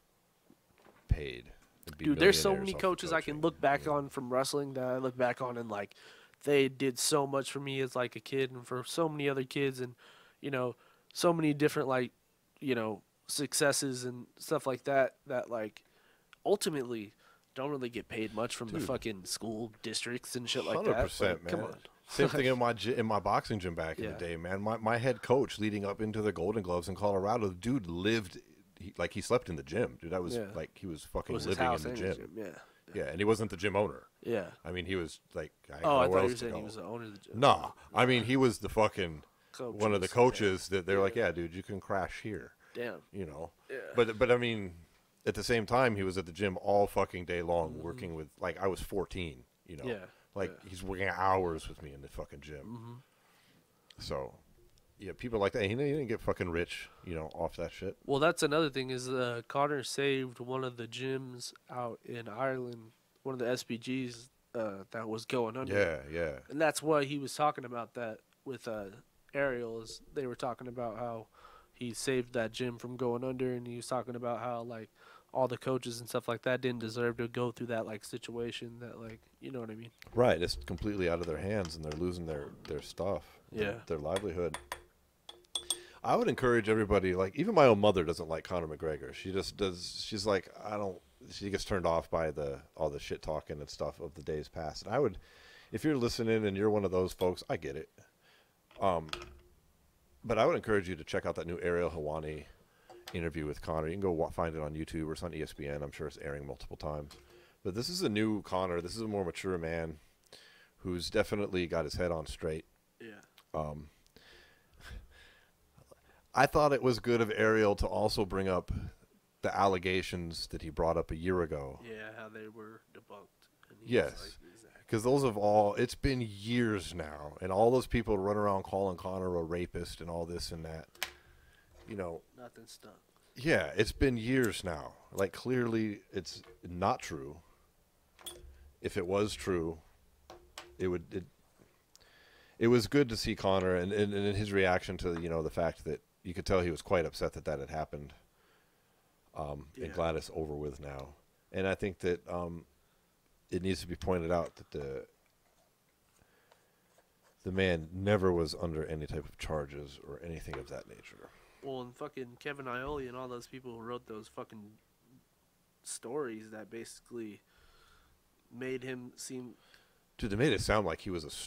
paid. Dude, there's so many coaches I can look back on from wrestling that I look back on and like they did so much for me as like a kid and for so many other kids and you know so many different like you know successes and stuff like that like ultimately don't really get paid much from the fucking school districts and shit like that. 100%, man. Come on. Same thing in my boxing gym back in the day, man. My head coach leading up into the Golden Gloves in Colorado, the dude lived. He slept in the gym, dude. That was like he was fucking living in the gym. Yeah, and he wasn't the gym owner. Yeah. I mean, he was like. I thought you were saying he was the owner of the gym. Nah, I mean he was the fucking one of the coaches that they're like, yeah, dude, you can crash here. Damn. You know. Yeah. But I mean, at the same time, he was at the gym all fucking day long, working with like I was 14. You know. Yeah. Like he's working hours with me in the fucking gym. So. Yeah, people like that. He didn't get fucking rich, you know, off that shit. Well, that's another thing is Conor saved one of the gyms out in Ireland, one of the SPGs that was going under. Yeah. And that's why he was talking about that with Ariel. Is they were talking about how he saved that gym from going under, and he was talking about how like all the coaches and stuff like that didn't deserve to go through that like situation that like you know what I mean. Right, it's completely out of their hands, and they're losing their stuff. Yeah, their livelihood. I would encourage everybody, like even my own mother doesn't like Conor McGregor. She just does. She's like, she gets turned off by all the shit talking and stuff of the days past. And I would, if you're listening and you're one of those folks, I get it. But I would encourage you to check out that new Ariel Helwani interview with Conor. You can go find it on YouTube or it's on ESPN. I'm sure it's airing multiple times. But this is a new Conor. This is a more mature man who's definitely got his head on straight. Yeah. I thought it was good of Ariel to also bring up the allegations that he brought up a year ago. Yeah, how they were debunked. And yes, because those have it's been years now, and all those people run around calling Conor a rapist and all this and that. You know, nothing stuck. Yeah, it's been years now. Like clearly, it's not true. If it was true, it was good to see Conor and his reaction to the fact that. You could tell he was quite upset that had happened. And glad it's over with now. And I think that it needs to be pointed out that the man never was under any type of charges or anything of that nature. Well, and fucking Kevin Iole and all those people who wrote those fucking stories that basically made him seem... Dude, they made it sound like he was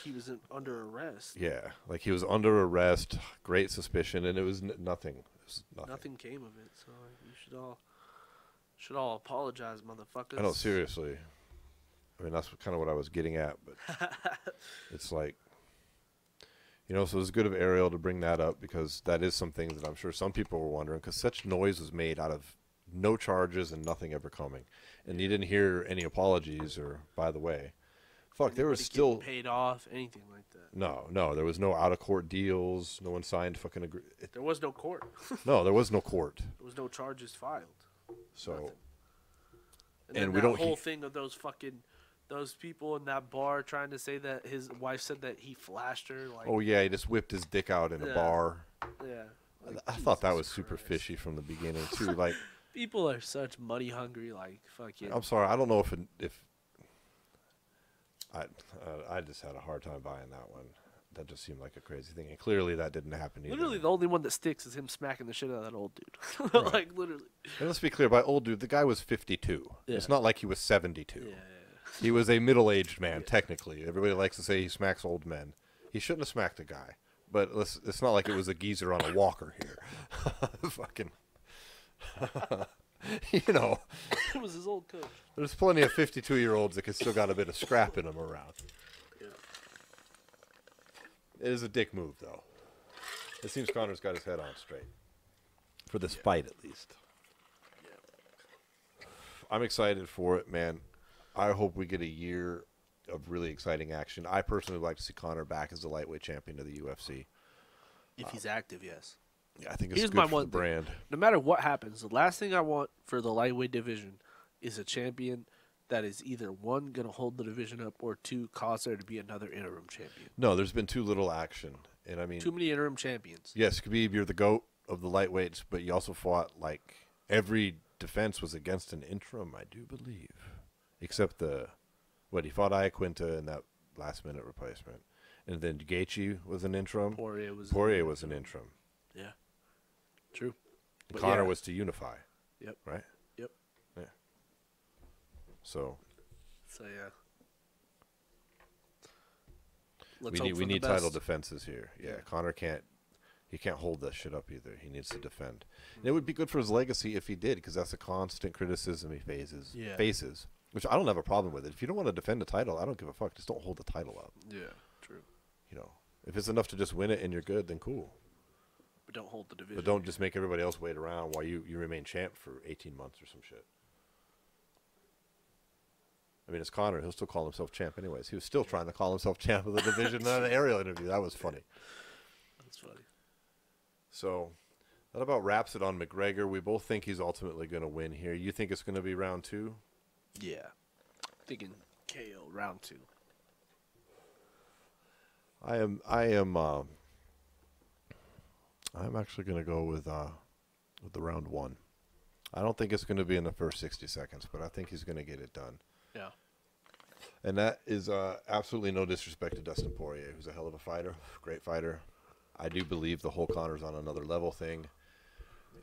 he was under arrest. Yeah, like he was under arrest, great suspicion, and it was nothing. It was nothing. Nothing came of it, so you should all apologize, motherfuckers. I know, seriously. I mean, that's kind of what I was getting at, but it's like, so it's good of Ariel to bring that up because that is some things that I'm sure some people were wondering because such noise was made out of no charges and nothing ever coming. And you didn't hear any apologies or, by the way. Fuck, there was still paid off, anything like that. No, there was no out-of-court deals. No one signed fucking There was no court. No, there was no court. There was no charges filed. So, and we don't whole thing of those people in that bar trying to say that his wife said that he flashed her. Like, oh yeah, he just whipped his dick out in a bar. Yeah, like, I thought that was super fishy from the beginning too. Like, people are such money hungry. Like, fucking. I'm sorry, I don't know if. I just had a hard time buying that one. That just seemed like a crazy thing, and clearly that didn't happen either. Literally, the only one that sticks is him smacking the shit out of that old dude. Right. Like, literally. And let's be clear, by old dude, the guy was 52. Yeah. It's not like he was 72. Yeah. He was a middle-aged man, technically. Everybody likes to say he smacks old men. He shouldn't have smacked a guy. But it's not like it was a geezer on a walker here. Fucking... It was his old coach. There's plenty of 52-year-olds that still got a bit of scrap in them around. Yeah. It is a dick move, though. It seems Conor's got his head on straight. For this fight, at least. Yeah. I'm excited for it, man. I hope we get a year of really exciting action. I personally would like to see Conor back as the lightweight champion of the UFC. If he's active, yes. Yeah, I think it's Here's good my for one the brand. No matter what happens, the last thing I want for the lightweight division is a champion that is either one going to hold the division up or two cause there to be another interim champion. No, there's been too little action, and I mean, Too many interim champions. yes, Khabib, you're the GOAT of the lightweights, but you also fought like every defense was against an interim, I do believe, except he fought Iaquinta in that last-minute replacement, and then Gaethje was an interim. Poirier was an interim. Yeah, true. And Conor was to unify. Yep. Right. Yep. Yeah. So yeah. we need title defenses here. Yeah, Conor can't hold that shit up either. He needs to defend. And it would be good for his legacy if he did, because that's a constant criticism he faces, which I don't have a problem with it. If you don't want to defend the title, I don't give a fuck. Just don't hold the title up. Yeah, true. You know, if it's enough to just win it and you're good, then cool. But don't hold the division. But don't just make everybody else wait around while you remain champ for 18 months or some shit. I mean, it's Conor. He'll still call himself champ anyways. He was still trying to call himself champ of the division in an aerial interview. That was funny. That's funny. So that about wraps it on McGregor. We both think he's ultimately going to win here. You think it's going to be round 2? Yeah. Thinking KO round 2. I'm actually going to go with the round 1. I don't think it's going to be in the first 60 seconds, but I think he's going to get it done. Yeah. And that is absolutely no disrespect to Dustin Poirer, who's a hell of a fighter, great fighter. I do believe the whole Conor's on another level thing.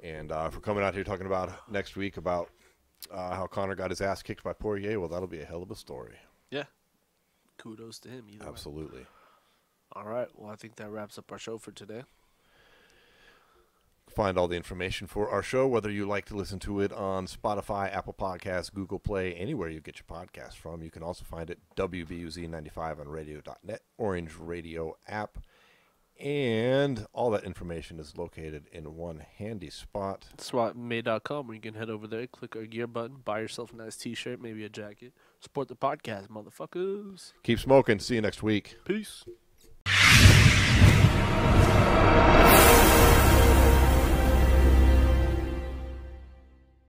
And if we're coming out here talking about next week about how Conor got his ass kicked by Poirier, well, that'll be a hell of a story. Yeah. Kudos to him either Absolutely. way. All right. Well, I think that wraps up our show for today. Find all the information for our show, whether you like to listen to it on Spotify, Apple Podcasts, Google Play, anywhere you get your podcast from. You can also find it WBUZ95 on radio.net, Orange Radio app, and all that information is located in one handy spot. SWATmade.com, where you can head over there, click our gear button, buy yourself a nice t-shirt, maybe a jacket. Support the podcast, motherfuckers. Keep smoking. See you next week. Peace.